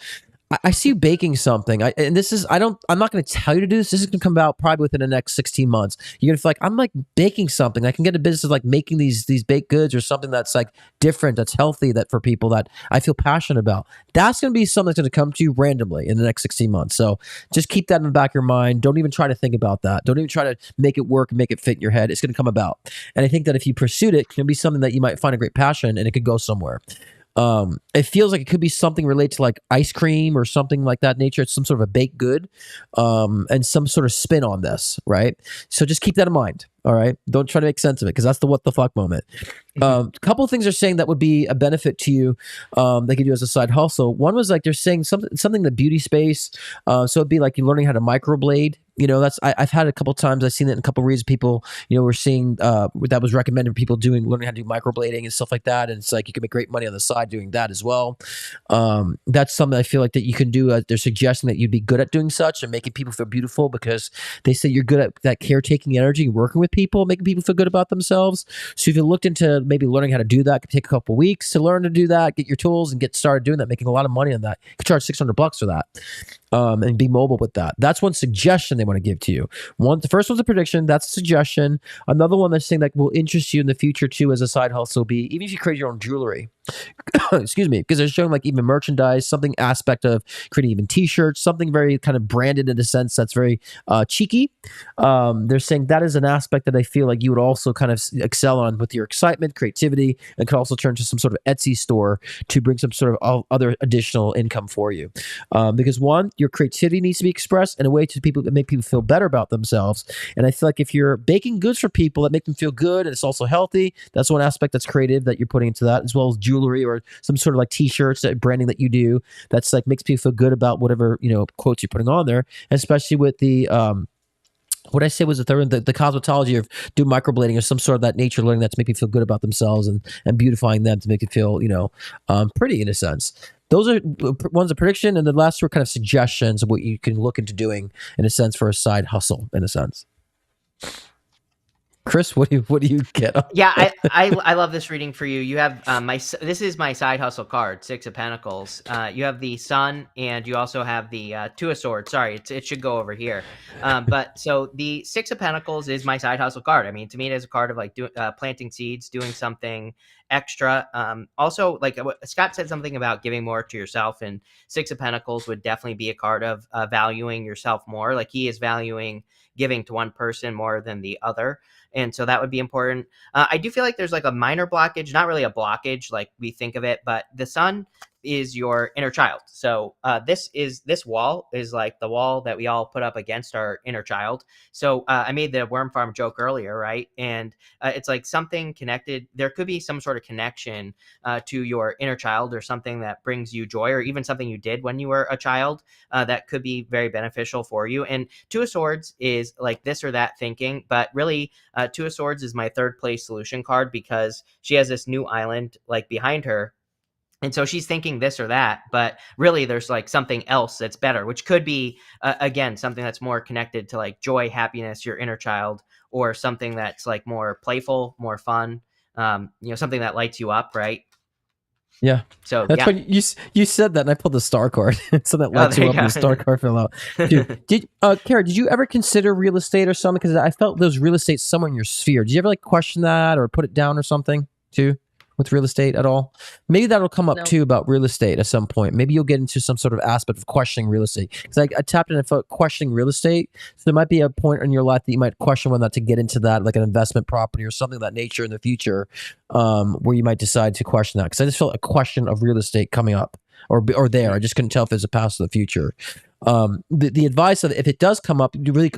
I see you baking something, I'm not going to tell you to do this. This is going to come out probably within the next 16 months. You're going to feel like, I'm like baking something. I can get a business of like making these baked goods or something that's like different, that's healthy, that for people that I feel passionate about. That's going to be something that's going to come to you randomly in the next 16 months. So just keep that in the back of your mind. Don't even try to think about that. Don't even try to make it work and make it fit in your head. It's going to come about. And I think that if you pursued it, it can be something that you might find a great passion and it could go somewhere. It feels like it could be something related to like ice cream or something like that nature. It's some sort of a baked good, and some sort of spin on this, right? So just keep that in mind. All right. Don't try to make sense of it, because that's the what the fuck moment. A couple of things are saying that would be a benefit to you, they could do as a side hustle. One was like they're saying something in the beauty space. So it'd be like you're learning how to microblade. You know, I've had a couple of times. I've seen it in a couple of reads. People, you know, we're seeing that was recommended for people learning how to do microblading and stuff like that. And it's like you can make great money on the side doing that as well. That's something I feel like that you can do. They're suggesting that you'd be good at doing such and making people feel beautiful, because they say you're good at that caretaking energy, working with people, making people feel good about themselves. So if you looked into maybe learning how to do that, it could take a couple of weeks to learn to do that, get your tools and get started doing that, making a lot of money on that. You could charge $600 for that. And be mobile with that. That's one suggestion they want to give to you. The first one's a prediction. That's a suggestion. Another one that's saying that will interest you in the future too as a side hustle will be even if you create your own jewelry. Excuse me, because they're showing like even merchandise, something aspect of creating even t-shirts, something very kind of branded in a sense that's very cheeky. They're saying that is an aspect that I feel like you would also kind of excel on with your excitement, creativity, and could also turn to some sort of Etsy store to bring some sort of other additional income for you. Because one, your creativity needs to be expressed in a way to people that make people feel better about themselves. And I feel like if you're baking goods for people that make them feel good and it's also healthy, that's one aspect that's creative that you're putting into that, as well as jewelry or some sort of like t-shirts, that branding that you do that's like makes people feel good about whatever, you know, quotes you're putting on there, especially with the what I say was the third one, the cosmetology of do microblading or some sort of that nature learning that to make people feel good about themselves and beautifying them to make it feel, pretty in a sense. Those are one's a prediction, and the last two are kind of suggestions of what you can look into doing in a sense for a side hustle in a sense. Chris, what do you get? Yeah, I love this reading for you. You have this is my side hustle card, Six of Pentacles. You have the Sun, and you also have the Two of Swords. Sorry, it should go over here. But so the Six of Pentacles is my side hustle card. I mean, to me, it is a card of like planting seeds, doing something extra. Also, like Scott said something about giving more to yourself, and Six of Pentacles would definitely be a card of valuing yourself more. Like he is valuing giving to one person more than the other. And so that would be important. I do feel like there's like a minor blockage, not really a blockage like we think of it, but the Sun is your inner child. So this wall is like the wall that we all put up against our inner child. So I made the worm farm joke earlier, right? And it's like something connected. There could be some sort of connection to your inner child, or something that brings you joy, or even something you did when you were a child that could be very beneficial for you. And Two of Swords is like this or that thinking, but really Two of Swords is my third place solution card, because she has this new island like behind her. And so she's thinking this or that, but really there's like something else that's better, which could be, again, something that's more connected to like joy, happiness, your inner child, or something that's like more playful, more fun, something that lights you up, right? Yeah. So that's funny. You said that, and I pulled the star card. So that lights you up, and the star card fell out. Dude, Kara, did you ever consider real estate or something? Because I felt there's real estate somewhere in your sphere. Did you ever like question that or put it down or something too? With real estate at all? Maybe that'll come up too about real estate at some point. Maybe you'll get into some sort of aspect of questioning real estate. Because I tapped in and felt questioning real estate. So there might be a point in your life that you might question whether or not to get into that, like an investment property or something of that nature in the future, where you might decide to question that. Because I just felt a question of real estate coming up or there. I just couldn't tell if it's a past or the future. The advice of if it does come up, you really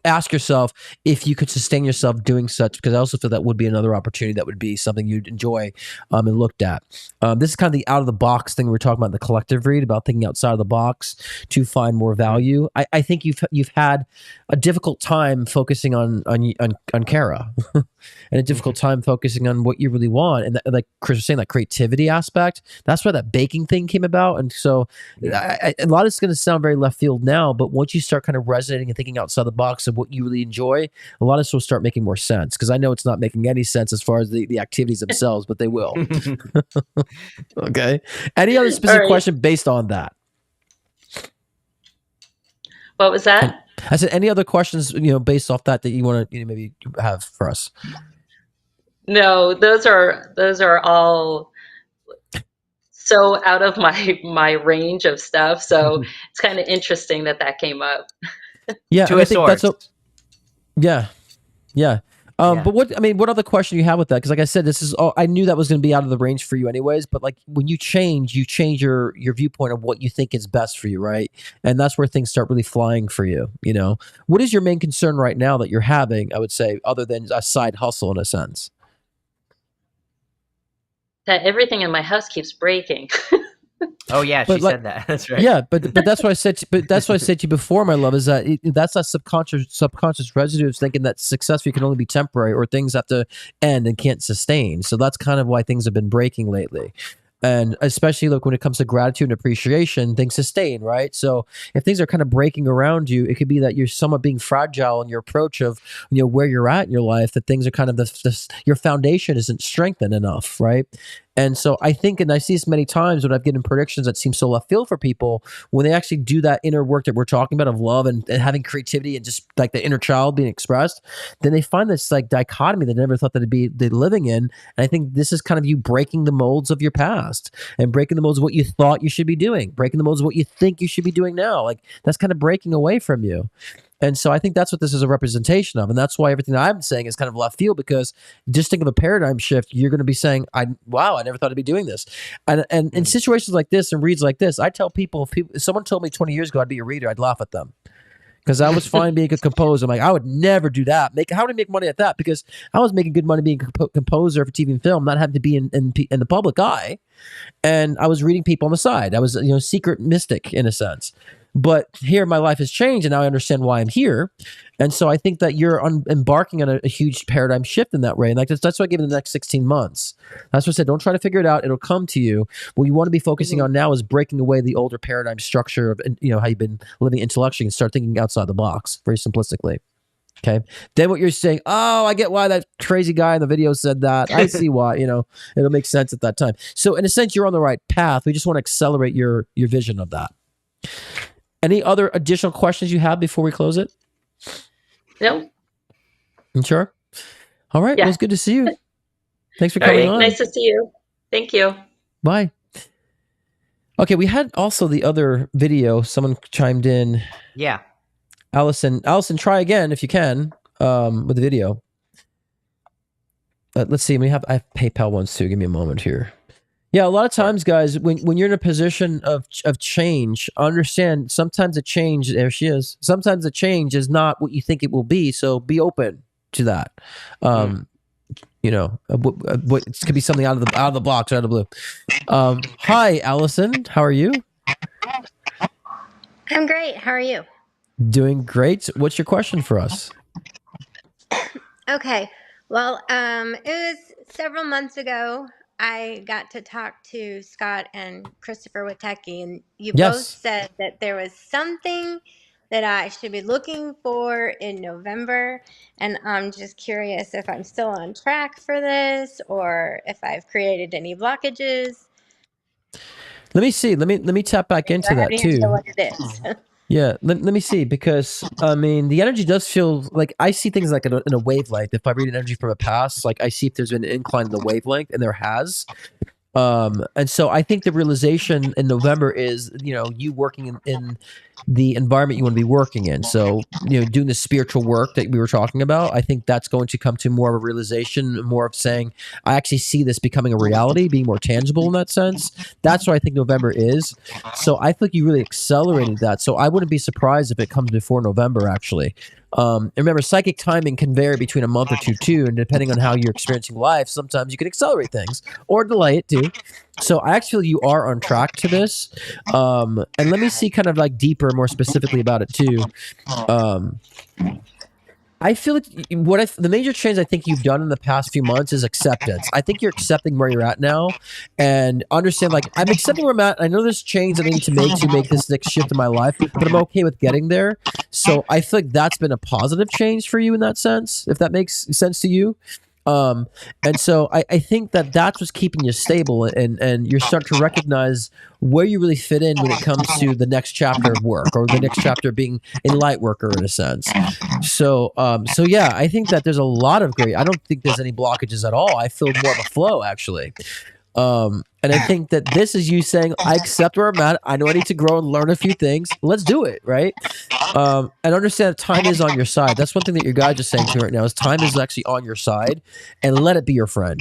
ask yourself if you could sustain yourself doing such, because I also feel that would be another opportunity that would be something you'd enjoy and looked at. This is kind of the out of the box thing we were talking about in the collective read, about thinking outside of the box to find more value. I think you've had a difficult time focusing on Kara and a difficult time focusing on what you really want. And like Chris was saying, that creativity aspect, that's where that baking thing came about. And so a lot of it's going to sound very left field now, but once you start kind of resonating and thinking outside the box of what you really enjoy, a lot of this will start making more sense, because I know it's not making any sense as far as the activities themselves, but they will. Okay. Any other specific question based on that? What was that? I said, any other questions, based off that you want to maybe have for us? No, those are all so out of my range of stuff. So it's kind of interesting that came up. Yeah, Two of Swords. Yeah. But what other question you have with that? Because like I said, this is all, I knew that was going to be out of the range for you anyways, but like when you change your viewpoint of what you think is best for you, right? And that's where things start really flying for you, What is your main concern right now that you're having, I would say, other than a side hustle in a sense? That everything in my house keeps breaking. Oh yeah, she said that. That's right. Yeah, but that's what I said. But that's what I said to you before, my love. Is that that's that subconscious residue of thinking that success for you can only be temporary, or things have to end and can't sustain. So that's kind of why things have been breaking lately. And especially when it comes to gratitude and appreciation, things sustain, right? So if things are kind of breaking around you, it could be that you're somewhat being fragile in your approach of, where you're at in your life, that things are kind of your foundation isn't strengthened enough, right? And so I think, and I see this many times when I've given predictions that seem so left field for people, when they actually do that inner work that we're talking about of love and having creativity and just like the inner child being expressed, then they find this like dichotomy they never thought that they'd living in. And I think this is kind of you breaking the molds of your past and breaking the molds of what you thought you should be doing, breaking the molds of what you think you should be doing now. Like that's kind of breaking away from you. And so I think that's what this is a representation of. And that's why everything that I'm saying is kind of left field, because just think of a paradigm shift. You're going to be saying, wow, I never thought I'd be doing this. And in situations like this and reads like this, I tell people, if someone told me 20 years ago I'd be a reader, I'd laugh at them. Because I was fine being a composer. I'm like, I would never do that. How do I make money at that? Because I was making good money being a composer for TV and film, not having to be in the public eye. And I was reading people on the side. I was, secret mystic in a sense. But here, my life has changed, and now I understand why I'm here. And so I think that you're embarking on a huge paradigm shift in that way. And like that's why I gave it the next 16 months. That's what I said. Don't try to figure it out. It'll come to you. What you want to be focusing on now is breaking away the older paradigm structure of, how you've been living intellectually and start thinking outside the box, very simplistically. Okay. Then what you're saying, oh, I get why that crazy guy in the video said that. I see why, it'll make sense at that time. So in a sense, you're on the right path. We just want to accelerate your vision of that. Any other additional questions you have before we close it? No. You sure? All right. Yeah. Well, it's good to see you. Thanks for All coming right. on. Nice to see you. Thank you. Bye. Okay. We had also the other video. Someone chimed in. Yeah. Allison, try again if you can with the video. Let's see. I have PayPal ones too. Give me a moment here. Yeah, a lot of times, guys, when you're in a position of change, understand sometimes a change, there she is, sometimes a change is not what you think it will be, so be open to that. It could be something out of the box, out of the blue. Hi, Allison, how are you? I'm great. How are you? Doing great. What's your question for us? Okay. Well, it was several months ago. I got to talk to Scott and Christopher Witecki, and you both said that there was something that I should be looking for in November. And I'm just curious if I'm still on track for this or if I've created any blockages. Let me see. Let me tap back into that too. What it is. Yeah, let me see, because the energy does feel like I see things like in a wavelength. If I read an energy from a past, like I see if there's been an incline in the wavelength, and there has. And so I think the realization in November is, you working in the environment you want to be working in. So, doing the spiritual work that we were talking about, I think that's going to come to more of a realization, more of saying, I actually see this becoming a reality, being more tangible in that sense. That's what I think November is. So I think you really accelerated that. So I wouldn't be surprised if it comes before November, actually. And remember, psychic timing can vary between a month or two too, and depending on how you're experiencing life, sometimes you can accelerate things or delay it too. So I actually feel you are on track to this. And let me see kind of like deeper, more specifically about it too. I feel like the major change I think you've done in the past few months is acceptance. I think you're accepting where you're at now and understand, like, I'm accepting where I'm at. I know there's change that I need to make this next shift in my life, but I'm okay with getting there. So I feel like that's been a positive change for you in that sense, if that makes sense to you. And so I think that that's what's keeping you stable, and you're starting to recognize where you really fit in when it comes to the next chapter of work, or the next chapter of being a light worker in a sense. So yeah, I think that there's a lot of I don't think there's any blockages at all. I feel more of a flow, actually. And I think that this is you saying, I accept where I'm at. I know I need to grow and learn a few things. Let's do it, right? And understand that time is on your side. That's one thing that your guide is saying to me right now, is time is actually on your side, and let it be your friend.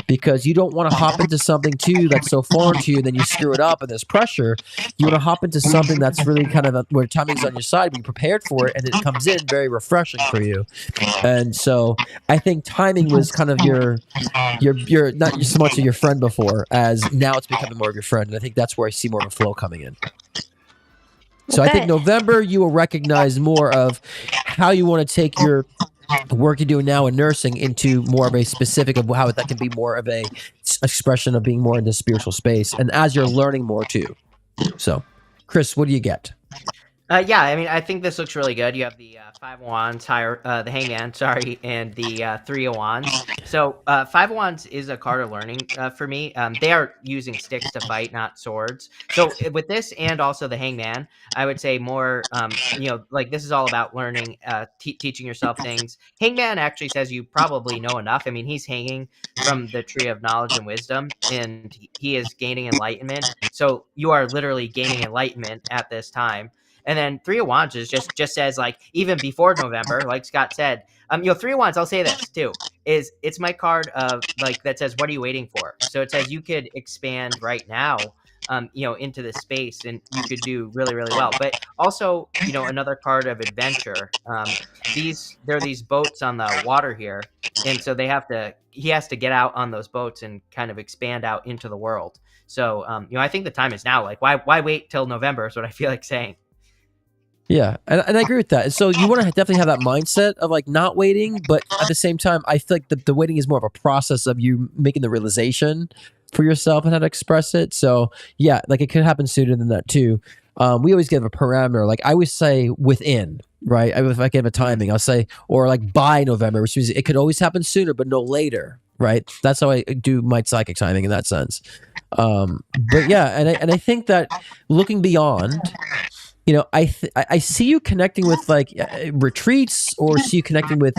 Because you don't want to hop into something too that's so foreign to you, then you screw it up and there's pressure. You want to hop into something that's really kind of where timing's on your side, be prepared for it, and it comes in very refreshing for you. And so I think timing was kind of your not so much of your friend before, as now it's becoming more of your friend. And I think that's where I see more of a flow coming in. So I think November, you will recognize more of how you want to take your work you're doing now in nursing into more of a specific of how that can be more of a expression of being more in the spiritual space. And as you're learning more too. So, Chris, what do you get? Yeah, I mean, I think this looks really good. You have the 5 of Wands, the Hangman, sorry, and the 3 of Wands. So 5 of Wands is a card of learning for me. They are using sticks to fight, not swords. So with this and also the Hangman, I would say more, like this is all about learning, teaching yourself things. Hangman actually says you probably know enough. I mean, he's hanging from the tree of knowledge and wisdom, and he is gaining enlightenment. So you are literally gaining enlightenment at this time. And then 3 of Wands is just says, like, even before November, like Scott said, 3 of Wands, I'll say this too, is it's my card of like that says, what are you waiting for? So it says you could expand right now, into this space, and you could do really, really well. But also, another card of adventure. There are these boats on the water here, and so he has to get out on those boats and kind of expand out into the world. So, I think the time is now. Like, why wait till November is what I feel like saying. Yeah, and I agree with that. So you want to definitely have that mindset of like not waiting, but at the same time, I feel like the waiting is more of a process of you making the realization for yourself and how to express it. So yeah, like it could happen sooner than that too. We always give a parameter. Like I always say within, right? If I give a timing, I'll say or like by November, which means it could always happen sooner, but no later, right? That's how I do my psychic timing in that sense. But yeah, and I think that looking beyond. You know, I see you connecting with like retreats, or see you connecting with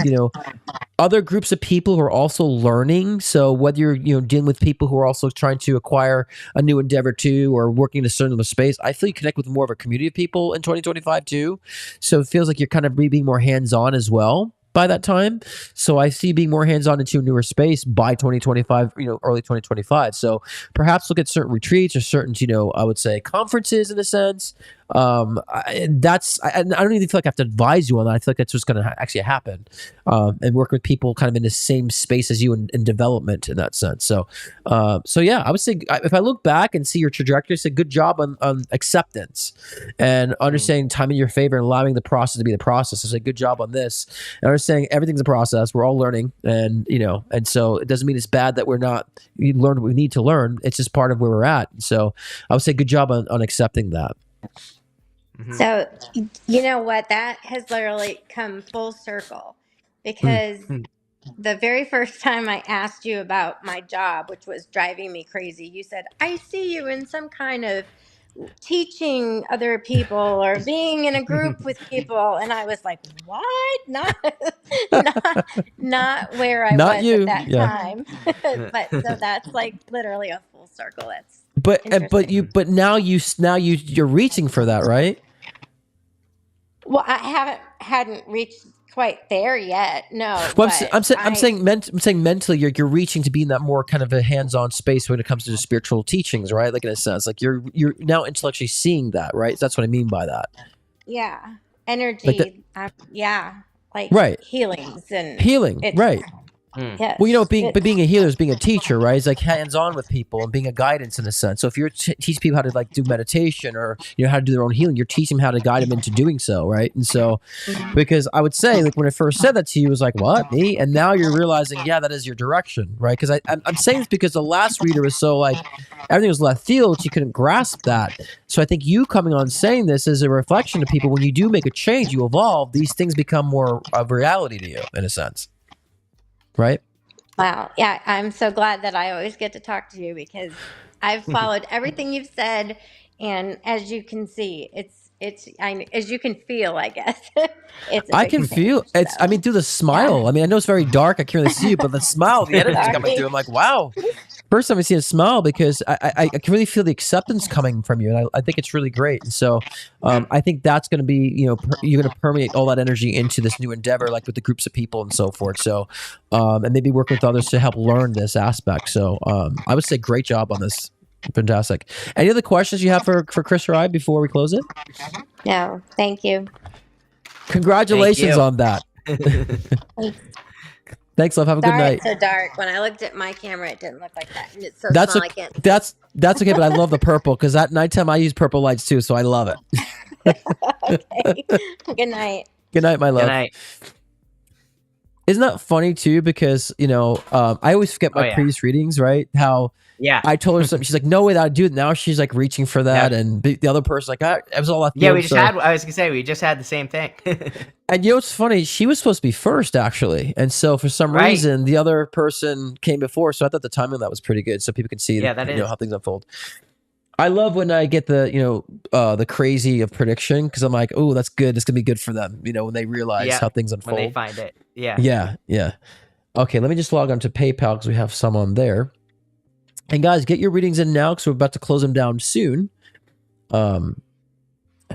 other groups of people who are also learning. So whether you're dealing with people who are also trying to acquire a new endeavor too, or working in a certain space, I feel you connect with more of a community of people in 2025 too. So it feels like you're kind of being more hands on as well by that time. So I see being more hands on into a newer space by 2025, early 2025. So perhaps look at certain retreats or certain, I would say conferences in a sense. I don't even feel like I have to advise you on that. I feel like that's what's going to actually happen, and work with people kind of in the same space as you in development in that sense. So yeah, I would say if I look back and see your trajectory, say good job on acceptance and understanding time in your favor and allowing the process to be the process. I say good job on this, and understanding everything's a process. We're all learning, and and so it doesn't mean it's bad that we learn what we need to learn. It's just part of where we're at. So I would say good job on accepting that. So, you know what? That has literally come full circle because the very first time I asked you about my job, which was driving me crazy, you said, I see you in some kind of teaching other people or being in a group with people. And I was like, what? Not where I Not was you. at that Yeah. time. But so that's like literally a full circle. That's But now you're reaching for that, right? Well, I hadn't reached quite there yet. No, Well, but I'm saying mentally, you're reaching to be in that more kind of a hands-on space when it comes to the spiritual teachings, right? Like in a sense, like you're now intellectually seeing that, right? That's what I mean by that. Yeah, energy. Like like right. healings and Healing, right? Yes, Well, being a healer is being a teacher, right? It's like hands-on with people and being a guidance in a sense. So if you're teach people how to like do meditation or how to do their own healing, you're teaching them how to guide them into doing so, right? And so, because I would say like when I first said that to you, it was like, what, me? And now you're realizing, yeah, that is your direction, right? Because I'm saying this because the last reader was so like everything was left field, she couldn't grasp that. So I think you coming on saying this is a reflection to people. When you do make a change, you evolve. These things become more of reality to you in a sense. Right? Wow. Yeah, I'm so glad that I always get to talk to you because I've followed everything you've said, and as you can see, as you can feel, I guess. I can feel it's. I mean, through the smile. Yeah. I mean, I know it's very dark. I can't really see you, but the smile, the energy coming through. I'm like, wow. First time I see a smile because I can really feel the acceptance coming from you, and I think it's really great. And so I think that's going to be you're going to permeate all that energy into this new endeavor, like with the groups of people and so forth. So and maybe work with others to help learn this aspect. So I would say great job on this. Fantastic. Any other questions you have for Chris or I before we close it? No, thank you. Congratulations on that. Thanks, love. Have a good night. It's so dark. When I looked at my camera, it didn't look like that. And it's so small, I can't. That's okay, but I love the purple because at nighttime I use purple lights too, so I love it. Okay. Good night. Good night, my love. Good night. Isn't that funny too? Because I always forget my previous readings, right? How I told her something. She's like, "No way that I'd do it." Now she's like reaching for that, and the other person like, "It was all left." Yeah, we just had. I was gonna say we just had the same thing. And what's funny? She was supposed to be first actually, and so for some reason the other person came before. So I thought the timing of that was pretty good, so people can see how things unfold. I love when I get the the crazy of prediction because I'm like, oh, that's good. It's gonna be good for them. When they realize how things unfold. When they find it. Yeah. Okay, let me just log on to PayPal because we have some on there. And guys, get your readings in now because we're about to close them down soon. And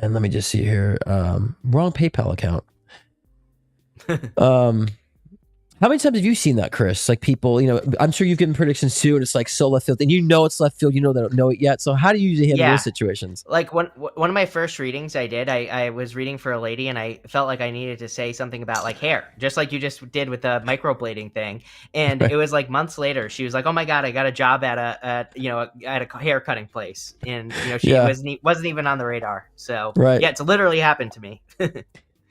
let me just see here. Wrong PayPal account. How many times have you seen that, Chris? Like people, I'm sure you've given predictions too, and it's like so left field, and it's left field. They don't know it yet. So how do you usually handle those situations? Like one of my first readings I did, I was reading for a lady, and I felt like I needed to say something about like hair, just like you just did with the microblading thing. And it was like months later, she was like, "Oh my god, I got a job at a hair cutting place," and she wasn't even on the radar. So yeah, it's literally happened to me.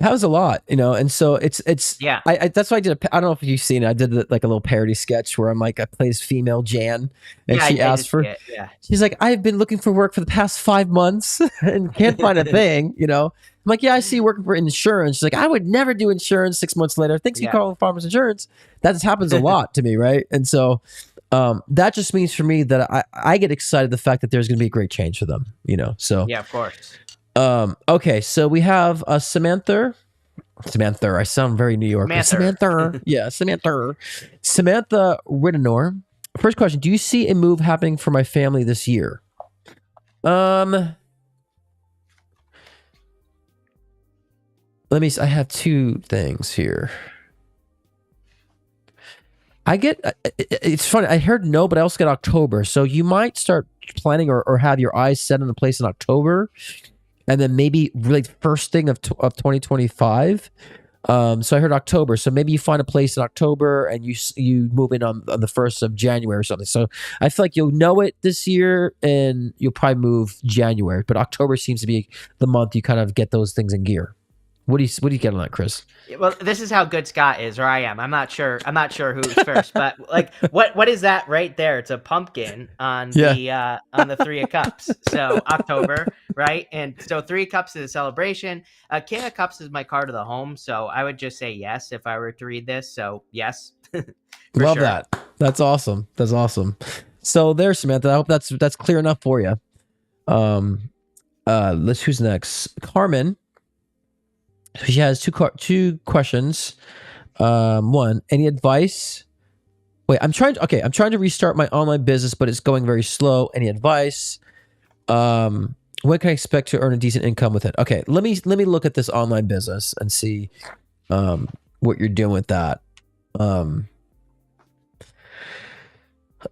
Happens a lot, and so it's I that's why I did. I don't know if you've seen it. I did like a little parody sketch where I'm like, I play this female Jan, and she asked for. She's like, I've been looking for work for the past 5 months and can't find a thing. I'm like, yeah, I see you working for insurance. She's like, I would never do insurance. 6 months later, thanks for calling Farmers Insurance. That just happens a lot to me, right? And so that just means for me that I get excited the fact that there's going to be a great change for them. So yeah, of course. Okay, so we have Samantha. I sound very New York. Samantha. Yeah, Samantha. Samantha Riddenor. First question: do you see a move happening for my family this year? Let me. I have two things here. It's funny. I heard no, but I also got October. So you might start planning or have your eyes set on a place in October. And then maybe really first thing of 2025. So I heard October. So maybe you find a place in October and you move in on the 1st of January or something. So I feel like you'll know it this year and you'll probably move January. But October seems to be the month you kind of get those things in gear. What do you get on that, Chris? Well, this is how good Scott is, or I am. I'm not sure who's first, but like, what is that right there? It's a pumpkin on the 3 of Cups. So October, right? And so 3 of Cups is a celebration. King of Cups is my card of the home, so I would just say yes if I were to read this. So yes, love that. That's awesome. So there, Samantha. I hope that's clear enough for you. Who's next? Carmen. She has two questions. One, any advice? Wait, I'm trying to restart my online business, but it's going very slow. Any advice? When can I expect to earn a decent income with it? Okay, let me look at this online business and see what you're doing with that.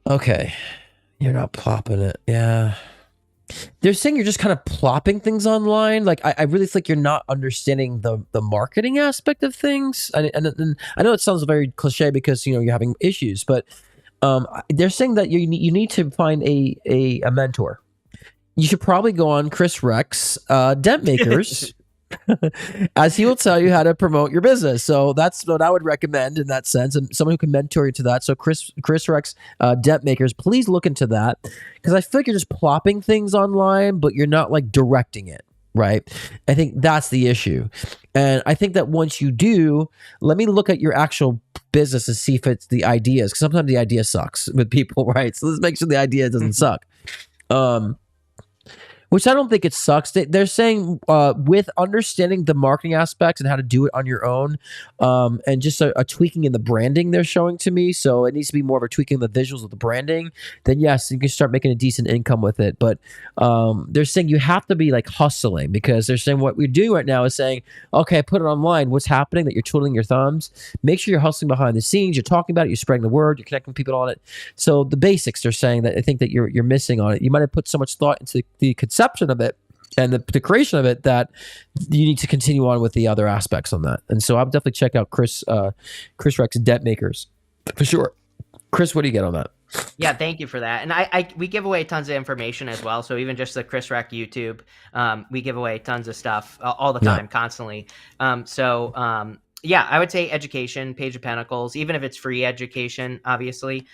Okay, you're not plopping it. Yeah. They're saying you're just kind of plopping things online. Like I really think you're not understanding the marketing aspect of things. And I know it sounds very cliche because you're having issues, but they're saying that you need to find a mentor. You should probably go on Chris Reck's Dent Makers, as he will tell you how to promote your business. So that's what I would recommend in that sense, and someone who can mentor you to that. So Chris Reck's Dent Makers, please look into that, because I feel like you're just plopping things online, but you're not like directing it, right? I think that's the issue. And I think that once you do, let me look at your actual business and see if it's the ideas, because sometimes the idea sucks with people, right? So let's make sure the idea doesn't suck. Which I don't think it sucks. They're saying with understanding the marketing aspects and how to do it on your own, and just a tweaking in the branding they're showing to me. So it needs to be more of a tweaking the visuals of the branding. Then yes, you can start making a decent income with it. But they're saying you have to be like hustling, because they're saying what we're doing right now is saying, okay, put it online. What's happening? That you're twiddling your thumbs. Make sure you're hustling behind the scenes. You're talking about it. You're spreading the word. You're connecting people on it. So the basics, they're saying that I think that you're missing on it. You might have put so much thought into the conception of it and the creation of it that you need to continue on with the other aspects on that. And so I would definitely check out Chris Reck's Dent Makers for sure. Chris, what do you get on that? Yeah, thank you for that. And we give away tons of information as well. So even just the Chris Reck YouTube, we give away tons of stuff all the time, constantly. Yeah, I would say education, Page of Pentacles, even if it's free education, obviously.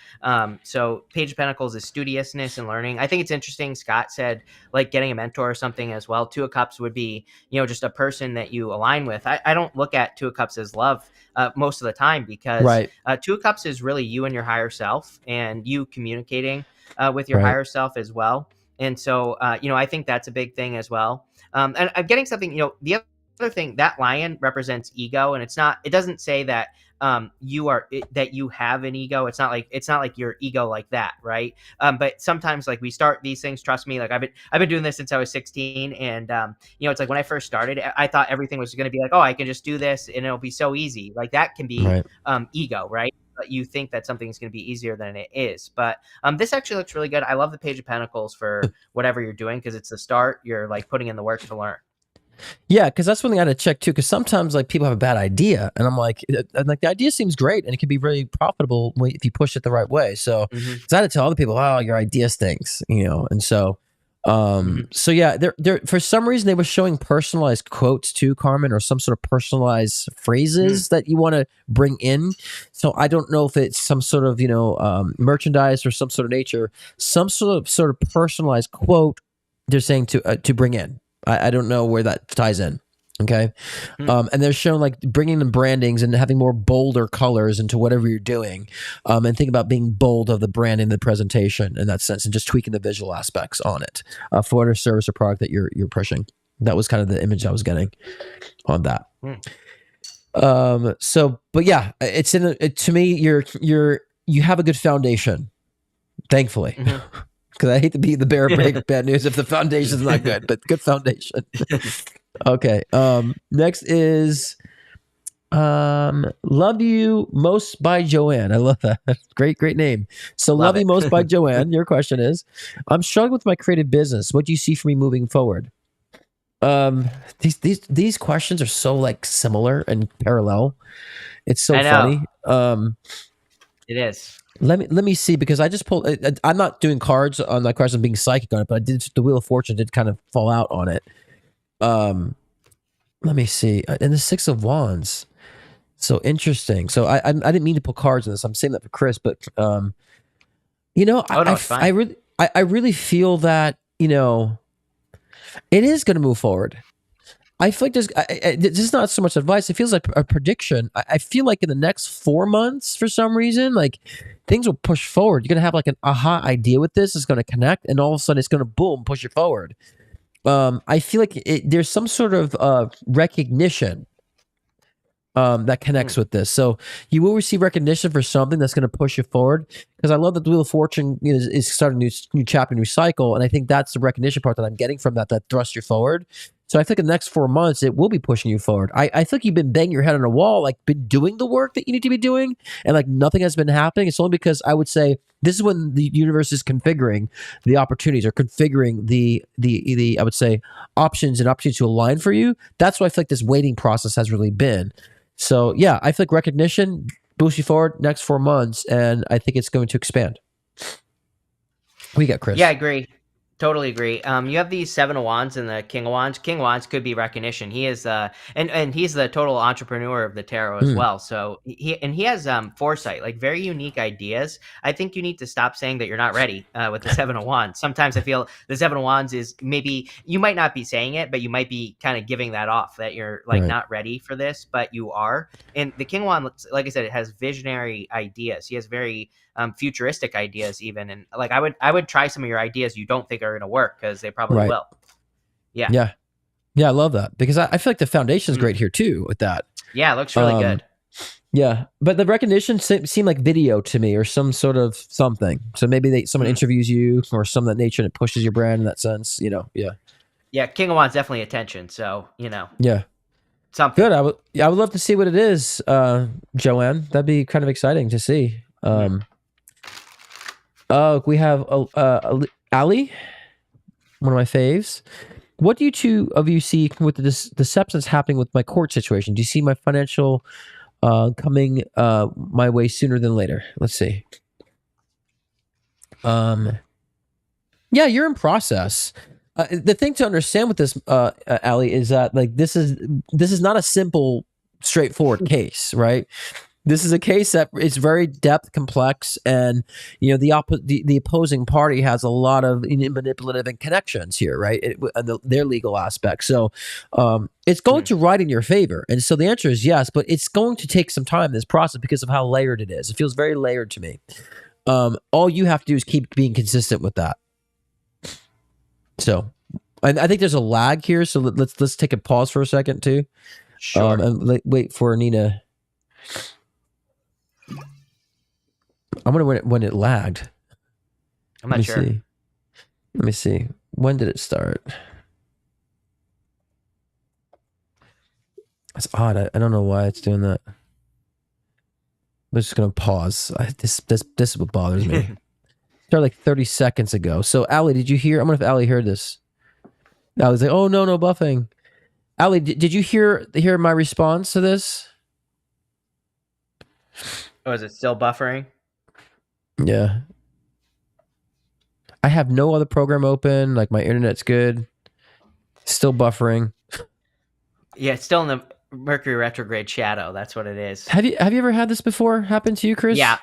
So Page of Pentacles is studiousness and learning. I think it's interesting. Scott said like getting a mentor or something as well. 2 of Cups would be, just a person that you align with. I don't look at 2 of Cups as love most of the time, because 2 of Cups is really you and your higher self, and you communicating with your higher self as well. And so, I think that's a big thing as well. And I'm getting something, the other thing, that lion represents ego, and it doesn't say that that you have an ego. It's not like your ego like that, right? But sometimes, like, we start these things, trust me, like I've been doing this since I was 16, and it's like when I first started, I thought everything was going to be like, oh, I can just do this and it'll be so easy. Like, that can be ego, right? But you think that something's going to be easier than it is. But this actually looks really good. I love the Page of Pentacles for whatever you're doing, because it's the start. You're like putting in the work to learn. Yeah, because that's one thing I had to check too. Because sometimes, like, people have a bad idea, and I'm like, the idea seems great, and it can be really profitable if you push it the right way. So, because I had to tell other people, oh, your idea stinks, and so, so yeah, there for some reason they were showing personalized quotes too, Carmen, or some sort of personalized phrases that you want to bring in. So I don't know if it's some sort of merchandise or some sort of nature, some sort of personalized quote they're saying to bring in. I don't know where that ties in. Okay. And they're showing like bringing the brandings and having more bolder colors into whatever you're doing. And think about being bold of the branding, the presentation in that sense, and just tweaking the visual aspects on it for whatever service or product that you're pushing. That was kind of the image I was getting on that. But yeah, it's to me, you have a good foundation, thankfully. Because I hate to be the bearer of bad news if the foundation's not good, but good foundation. Okay. Next is Love You Most by Joanne. I love that. Great name. So Love You Most by Joanne. Your question is, I'm struggling with my creative business. What do you see for me moving forward? These questions are so like similar and parallel. It's so funny. It is. Let me see, because I just pulled. I'm not doing cards on that question, being psychic on it, but I did. The Wheel of Fortune did kind of fall out on it. Let me see. And the Six of Wands. So interesting. So I didn't mean to pull cards in this. I'm saying that for Chris, but I really feel that it is going to move forward. I feel like this is not so much advice. It feels like a prediction. I feel like in the next 4 months, for some reason, like things will push forward. You're going to have like an aha idea with this. It's going to connect, and all of a sudden it's going to boom, push it forward. I feel like there's some sort of recognition that connects with this. So you will receive recognition for something that's going to push you forward. Because I love that the Wheel of Fortune is starting a new chapter, new cycle. And I think that's the recognition part that I'm getting from that thrusts you forward. So I think in the next 4 months, it will be pushing you forward. I think you've been banging your head on a wall, like been doing the work that you need to be doing, and like nothing has been happening. It's only because I would say this is when the universe is configuring the opportunities, or configuring the I would say options and opportunities to align for you. That's why I feel like this waiting process has really been. So yeah, I feel like recognition boosts you forward next 4 months, and I think it's going to expand. We got Chris. Yeah, I agree. Totally agree. You have the Seven of Wands and the King of Wands. King of Wands could be recognition. He is and he's the total entrepreneur of the tarot as well. So he has foresight, like very unique ideas. I think you need to stop saying that you're not ready with the Seven of Wands. Sometimes I feel the Seven of Wands is, maybe you might not be saying it, but you might be kind of giving that off, that you're like not ready for this, but you are. And the King of Wands, like I said, it has visionary ideas. He has very futuristic ideas even, and like I would try some of your ideas you don't think are going to work, because they probably will. Yeah, I love that, because I feel like the foundation is great here too with that. Yeah, it looks really good. Yeah, but the recognition seemed like video to me, or some sort of something. So maybe someone interviews you or some of that nature, and it pushes your brand in that sense. Yeah, King of Wands definitely attention. So yeah, something good. I would love to see what it is, Joanne. That'd be kind of exciting to see. We have Ali, one of my faves. What do you two of you see with the deceptions happening with my court situation? Do you see my financial coming my way sooner than later? Let's see. Yeah, you're in process. The thing to understand with this, Ali, is that like this is not a simple, straightforward case, right? This is a case that is very depth, complex, and the opposing party has a lot of manipulative and connections here, right? Their legal aspects. So it's going to ride in your favor, and so the answer is yes, but it's going to take some time, this process, because of how layered it is. It feels very layered to me. All you have to do is keep being consistent with that. So I think there's a lag here, so let's take a pause for a second too. Sure. And wait for Nina. I wonder when it lagged. I'm not sure. Let me see. When did it start? That's odd. I don't know why it's doing that. I'm just gonna pause. This is what bothers me. Started like 30 seconds ago. So Allie, did you hear? I'm wondering if Allie heard this. Allie's like, oh no buffing. Allie, did you hear my response to this? Oh, is it still buffering? Yeah. I have no other program open. Like my internet's good. Still buffering. Yeah, it's still in the Mercury retrograde shadow. That's what it is. Have you ever had this before happen to you, Chris? Yeah.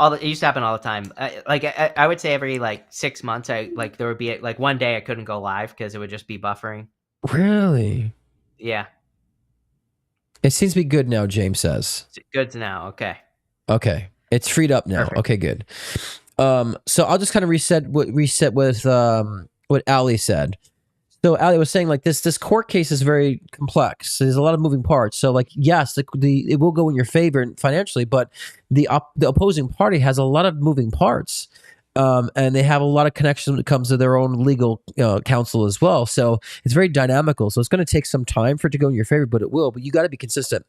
It used to happen all the time. I would say every like 6 months, there would be like one day I couldn't go live because it would just be buffering. Really? Yeah. It seems to be good now, James says. It's good to know. Okay. Okay. It's freed up now. Perfect. Okay, good. So I'll just kind of reset with what Allie said. So Allie was saying like this court case is very complex. There's a lot of moving parts. So like yes, it will go in your favor financially, but the opposing party has a lot of moving parts. And they have a lot of connections when it comes to their own legal counsel as well. So it's very dynamical. So it's going to take some time for it to go in your favor, but it will. But you got to be consistent.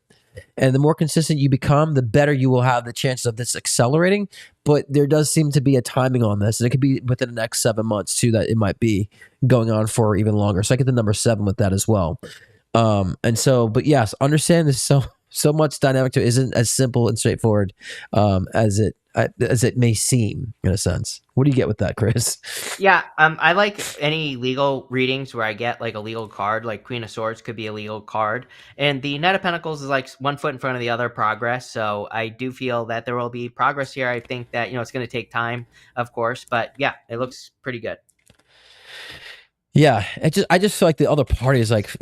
And the more consistent you become, the better you will have the chances of this accelerating. But there does seem to be a timing on this. And it could be within the next 7 months, too, that it might be going on for even longer. So I get the number 7 with that as well. But yes, understand there's so much dynamic to it. Isn't as simple and straightforward as it may seem, in a sense. What do you get with that, Chris? Yeah, I like any legal readings where I get like a legal card, like Queen of Swords could be a legal card. And the Knight of Pentacles is like one foot in front of the other progress. So I do feel that there will be progress here. I think that, it's going to take time, of course. But yeah, it looks pretty good. Yeah, I just feel like the other party is like,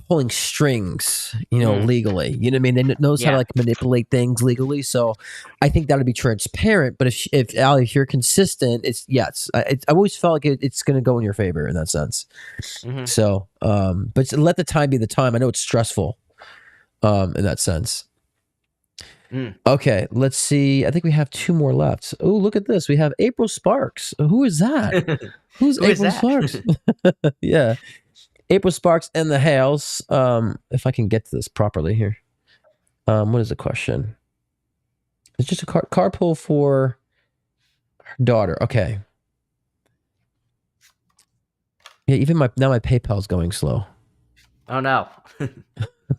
pulling strings, legally. You know what I mean? They knows how to like manipulate things legally. So I think that would be transparent. But if Allie, if you're consistent, it's yes. I always felt like it's going to go in your favor in that sense. Mm-hmm. So, but let the time be the time. I know it's stressful, in that sense. Okay, let's see. I think we have 2 more left. Oh, look at this. We have April Sparks. Who is that? Who's April Sparks? Yeah. April Sparks and the Hales. If I can get to this properly here. What is the question? It's just a carpool for her daughter. Okay. Yeah, even my PayPal's going slow. Oh no.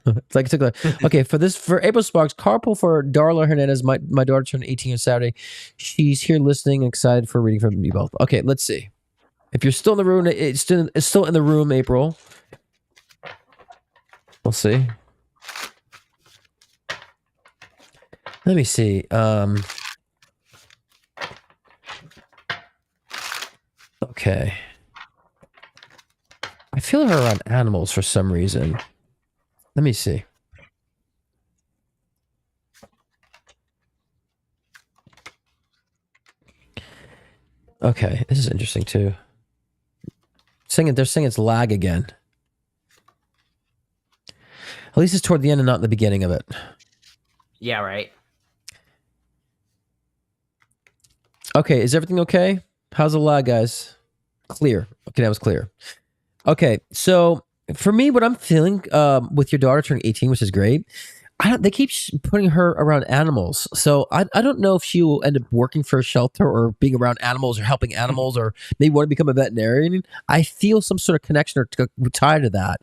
It's like it took for April Sparks, carpool for Darla Hernandez. My daughter turned 18 on Saturday. She's here listening, excited for reading from you both. Okay, let's see. If you're still in the room, it's still in the room, April. We'll see. Let me see. Okay. I feel her around animals for some reason. Let me see. Okay, this is interesting too. They're saying it's lag again. At least it's toward the end and not the beginning of it. Yeah, right. Okay, is everything okay? How's the lag, guys? Clear. Okay, that was clear. Okay, so for me, what I'm feeling with your daughter turning 18, which is great, they keep putting her around animals. So I don't know if she will end up working for a shelter or being around animals or helping animals or maybe want to become a veterinarian. I feel some sort of connection or tied to that.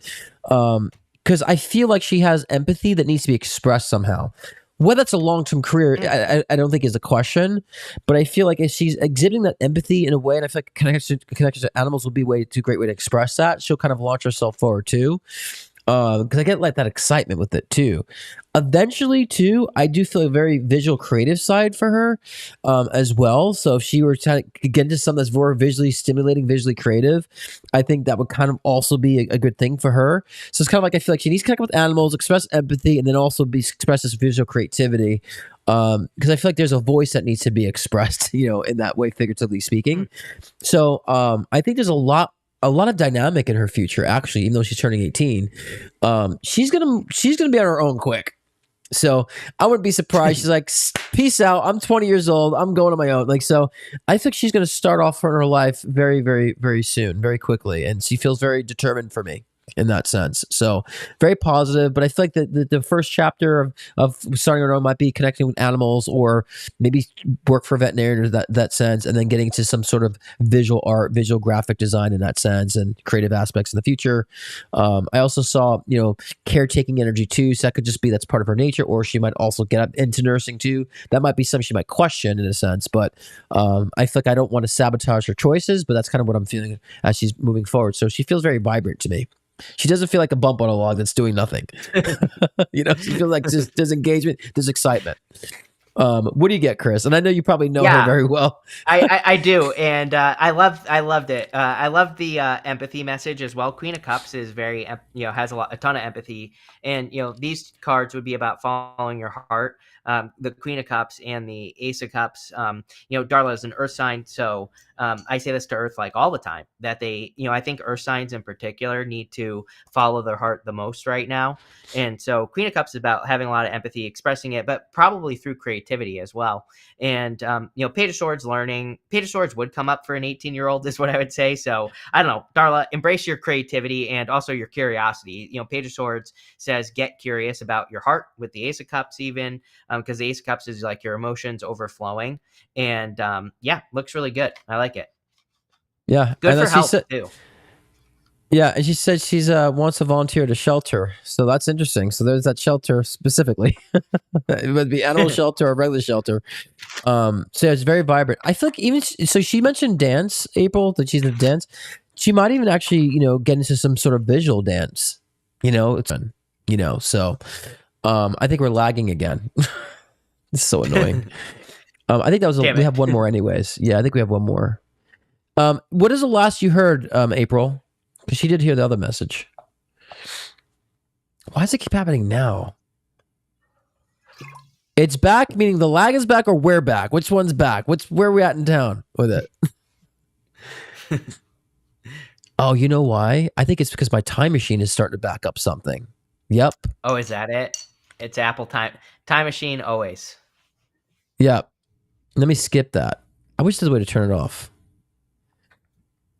Because I feel like she has empathy that needs to be expressed somehow. Whether it's a long-term career, I don't think is a question, but I feel like if she's exhibiting that empathy in a way, and I feel like connection to animals will be a great way to express that, she'll kind of launch herself forward too. Because I get like that excitement with it too. Eventually too, I do feel a very visual creative side for her as well. So if she were to get into something that's more visually stimulating, visually creative, I think that would kind of also be a good thing for her. So it's kind of like I feel like she needs to connect with animals, express empathy, and then also express this visual creativity. Because I feel like there's a voice that needs to be expressed, in that way, figuratively speaking. So I think there's a lot a lot of dynamic in her future. Actually, even though she's turning 18, she's gonna be on her own quick. So I wouldn't be surprised. She's like, peace out. I'm 20 years old. I'm going on my own. Like, so I think she's going to start off her life very, very, very soon, very quickly. And she feels very determined for me in that sense. So very positive, but I feel like the first chapter of starting her own might be connecting with animals, or maybe work for a veterinarian or that sense, and then getting to some sort of visual art, visual graphic design in that sense, and creative aspects in the future. I also saw, caretaking energy too. So that could just be that's part of her nature, or she might also get up into nursing too. That might be something she might question in a sense, but I feel like I don't want to sabotage her choices, but that's kind of what I'm feeling as she's moving forward. So she feels very vibrant to me. She doesn't feel like a bump on a log that's doing nothing. She feels like there's engagement, there's excitement. What do you get, Chris? And I know you probably know her very well. I do, and I loved it. I love the empathy message as well. Queen of Cups is very has a ton of empathy, and these cards would be about following your heart. The Queen of Cups and the Ace of Cups. Darla is an Earth sign, so I say this to Earth like all the time, that they, I think Earth signs in particular need to follow their heart the most right now. And so Queen of Cups is about having a lot of empathy, expressing it, but probably through creativity as well. And, Page of Swords learning. Page of Swords would come up for an 18-year-old is what I would say. So I don't know, Darla, embrace your creativity and also your curiosity. Page of Swords says, get curious about your heart, with the Ace of Cups even, because the Ace of Cups is like your emotions overflowing. And looks really good. I like it. Yeah. Good for health too. Yeah, and she said she's wants to volunteer at a shelter, so that's interesting. So there's that shelter specifically. It would be animal shelter or regular shelter. So yeah, it's very vibrant. I feel like even so, she mentioned dance, April, that she's in dance. She might even actually, get into some sort of visual dance. It's fun. So I think we're lagging again. It's so annoying. I think that was we have one more anyways. Yeah, I think we have one more. What is the last you heard, April? Because she did hear the other message. Why does it keep happening now? It's back, meaning the lag is back, or we're back? Which one's back? Where are we at in town with it? Oh, you know why? I think it's because my time machine is starting to back up something. Yep. Oh, is that it? It's Apple Time Machine always. Yep. Let me skip that. I wish there's a way to turn it off.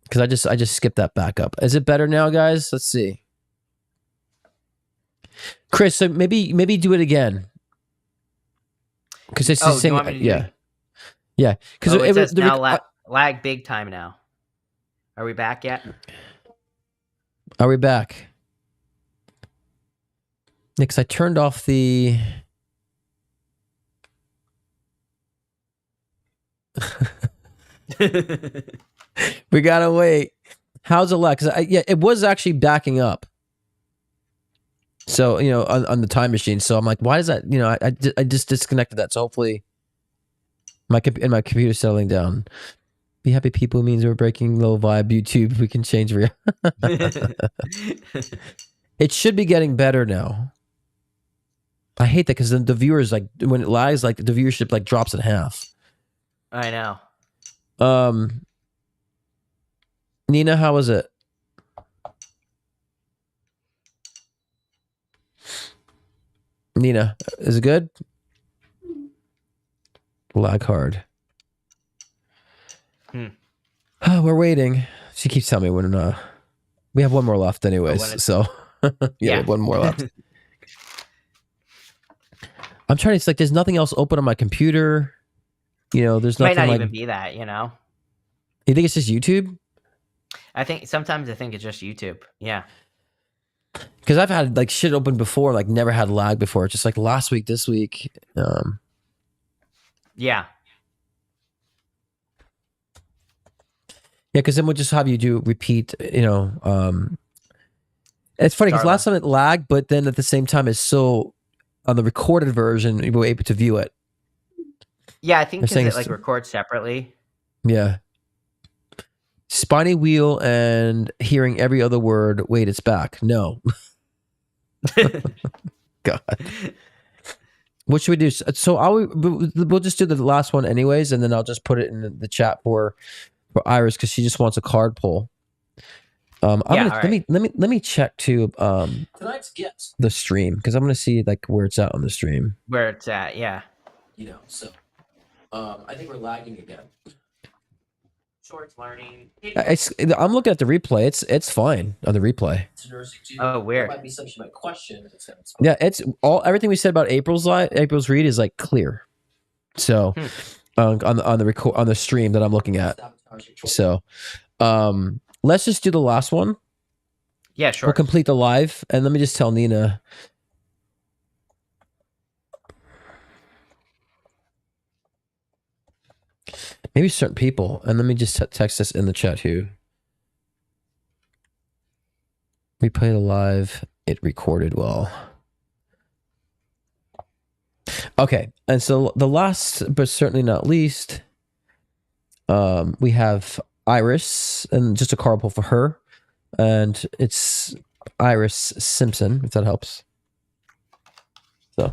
Because I just skipped that back up. Is it better now, guys? Let's see. Chris, so maybe do it again. Because it's the same. Yeah. Because it says now lag big time now. Are we back yet? Are we back? Because I turned off the. We gotta wait. How's it lag? Because it was actually backing up. So on the time machine. So I'm like, why is that? I just disconnected that. So hopefully, my computer's settling down. Be happy people means we're breaking low vibe. YouTube, we can change. It should be getting better now. I hate that because then the viewers when it lags, the viewership drops in half. I know. Nina, how was it? Nina, is it good? Lag hard. Oh, we're waiting. She keeps telling me when we have one more left anyways. So we have one more left. I'm trying to. It's there's nothing else open on my computer. There's nothing. Might not even be that. You think it's just YouTube? Sometimes I think it's just YouTube. Yeah. Because I've had shit open before, never had lag before. It's just last week, this week. Yeah. Yeah, because then we'll just have you do repeat, it's funny because last time it lagged, but then at the same time it's so on the recorded version, you were able to view it. Yeah, I think because it records separately. Yeah. Spiny wheel and hearing every other word. Wait, it's back. No. God. What should we do? So we'll just do the last one anyways, and then I'll just put it in the chat for Iris because she just wants a card pull. Let me check too. Tonight's guest. The stream, because I'm gonna see like where it's at on the stream. Where it's at, yeah. So I think we're lagging again. Shorts learning. I'm looking at the replay. It's fine on the replay. Oh, weird. That might be something you might question. Yeah, it's everything we said about April's read is like clear. So on the stream that I'm looking at. So let's just do the last one. Yeah, sure. We'll complete the live, and let me just tell Nina. Maybe certain people, and let me just text this in the chat who. We played a live, it recorded well. Okay, and so the last, but certainly not least, we have Iris, and just a card pull for her, and it's Iris Simpson, if that helps. So,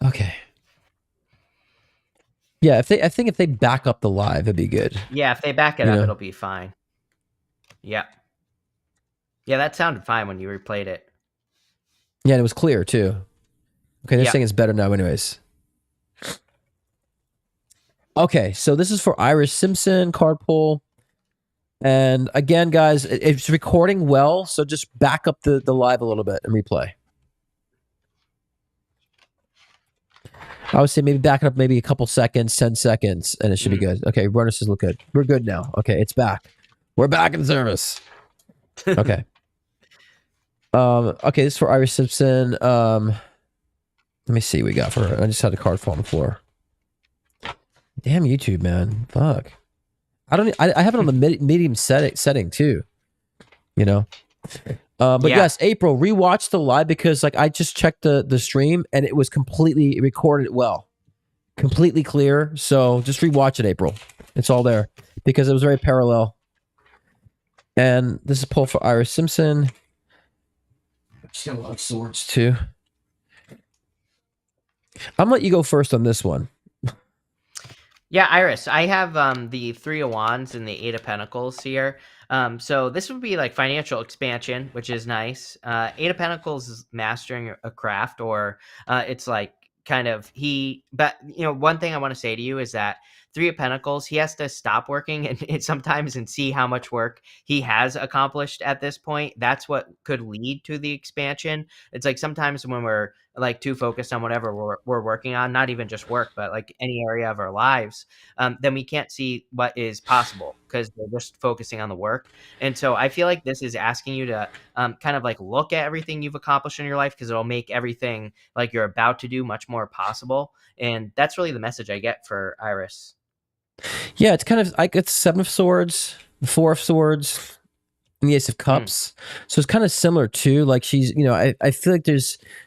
okay. Yeah, I think if they back up the live, it'd be good. Yeah, if they back it up, it'll be fine. Yeah. Yeah, that sounded fine when you replayed it. Yeah, and it was clear too. Okay, they're saying it's better now anyways. Okay, so this is for Iris Simpson, card pull. And again, guys, it's recording well, so just back up the live a little bit and replay. I would say maybe back it up maybe a couple seconds, 10 seconds, and it should be good. Okay, runner says look good. We're good now. Okay, it's back. We're back in service. Okay. Okay, this is for Iris Simpson. Let me see what we got for her. I just had a card fall on the floor. Damn YouTube, man. Fuck. I have it on the medium setting too. You know? But yes, April, rewatch the live because like I just checked the stream and it was completely recorded well. Completely clear. So just rewatch it, April. It's all there. Because it was very parallel. And this is a pull for Iris Simpson. She's got a lot of swords too. I'm gonna let you go first on this one. Yeah, Iris, I have the 3 of Wands and the 8 of Pentacles here. So this would be like financial expansion, which is nice. 8 of Pentacles is mastering a craft, or it's like kind of but you know, one thing I want to say to you is that 3 of Pentacles, he has to stop working and sometimes and see how much work he has accomplished at this point. That's what could lead to the expansion. It's like sometimes when we're like too focused on whatever we're working on, not even just work, but like any area of our lives, then we can't see what is possible because we're just focusing on the work. And so I feel like this is asking you to kind of like look at everything you've accomplished in your life because it'll make everything like you're about to do much more possible. And that's really the message I get for Iris. Yeah, it's kind of like it's 7 of Swords, 4 of Swords, and the Ace of Cups. So it's kind of similar too. Like she's, you know, I feel like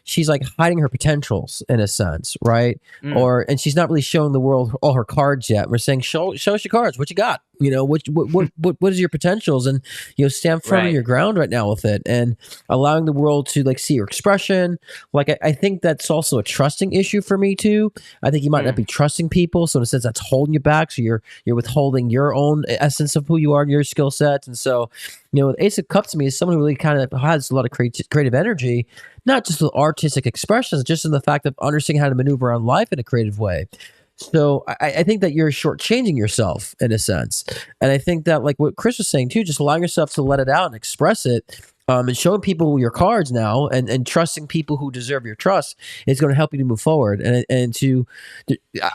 she's like hiding her potentials in a sense, right? And she's not really showing the world all her cards yet. We're saying, show us your cards. What you got? You know, what is your potentials? And, you know, stand firm on your ground right now with it and allowing the world to like see your expression. Like, I think that's also a trusting issue for me too. I think you might not be trusting people. So in a sense that's holding you back. So you're withholding your own essence of who you are and your skill sets. And so, you know, Ace of Cups to me is someone who really kind of has a lot of creative energy, not just with artistic expressions, just in the fact of understanding how to maneuver on life in a creative way. So I think that you're shortchanging yourself in a sense. And I think that like what Chris was saying too, just allowing yourself to let it out and express it and showing people your cards now and trusting people who deserve your trust is going to help you to move forward. And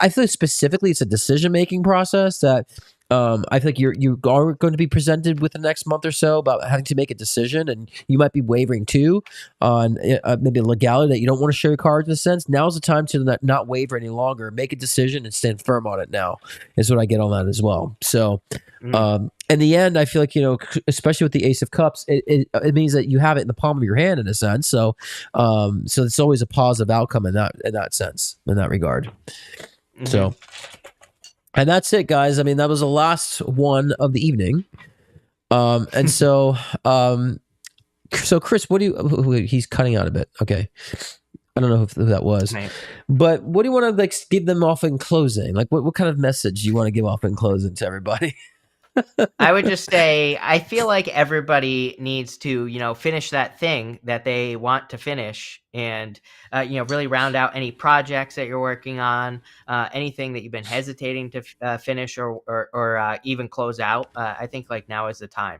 I feel specifically it's a decision-making process that I feel like you are going to be presented with the next month or so about having to make a decision, and you might be wavering too on maybe a legality that you don't want to show your cards in a sense. Now's the time to not waver any longer. Make a decision and stand firm on it now is what I get on that as well. So in the end, I feel like, you know, especially with the Ace of Cups, it means that you have it in the palm of your hand in a sense. So so it's always a positive outcome in that sense, in that regard. So. And that's it, guys. I mean, that was the last one of the evening. And so, so Chris, what do you, he's cutting out a bit. Okay. I don't know who that was, but what do you want to like give them off in closing? Like what kind of message do you want to give off in closing to everybody? I would just say I feel like everybody needs to, finish that thing that they want to finish, and really round out any projects that you're working on, anything that you've been hesitating to finish or even close out. I think like now is the time.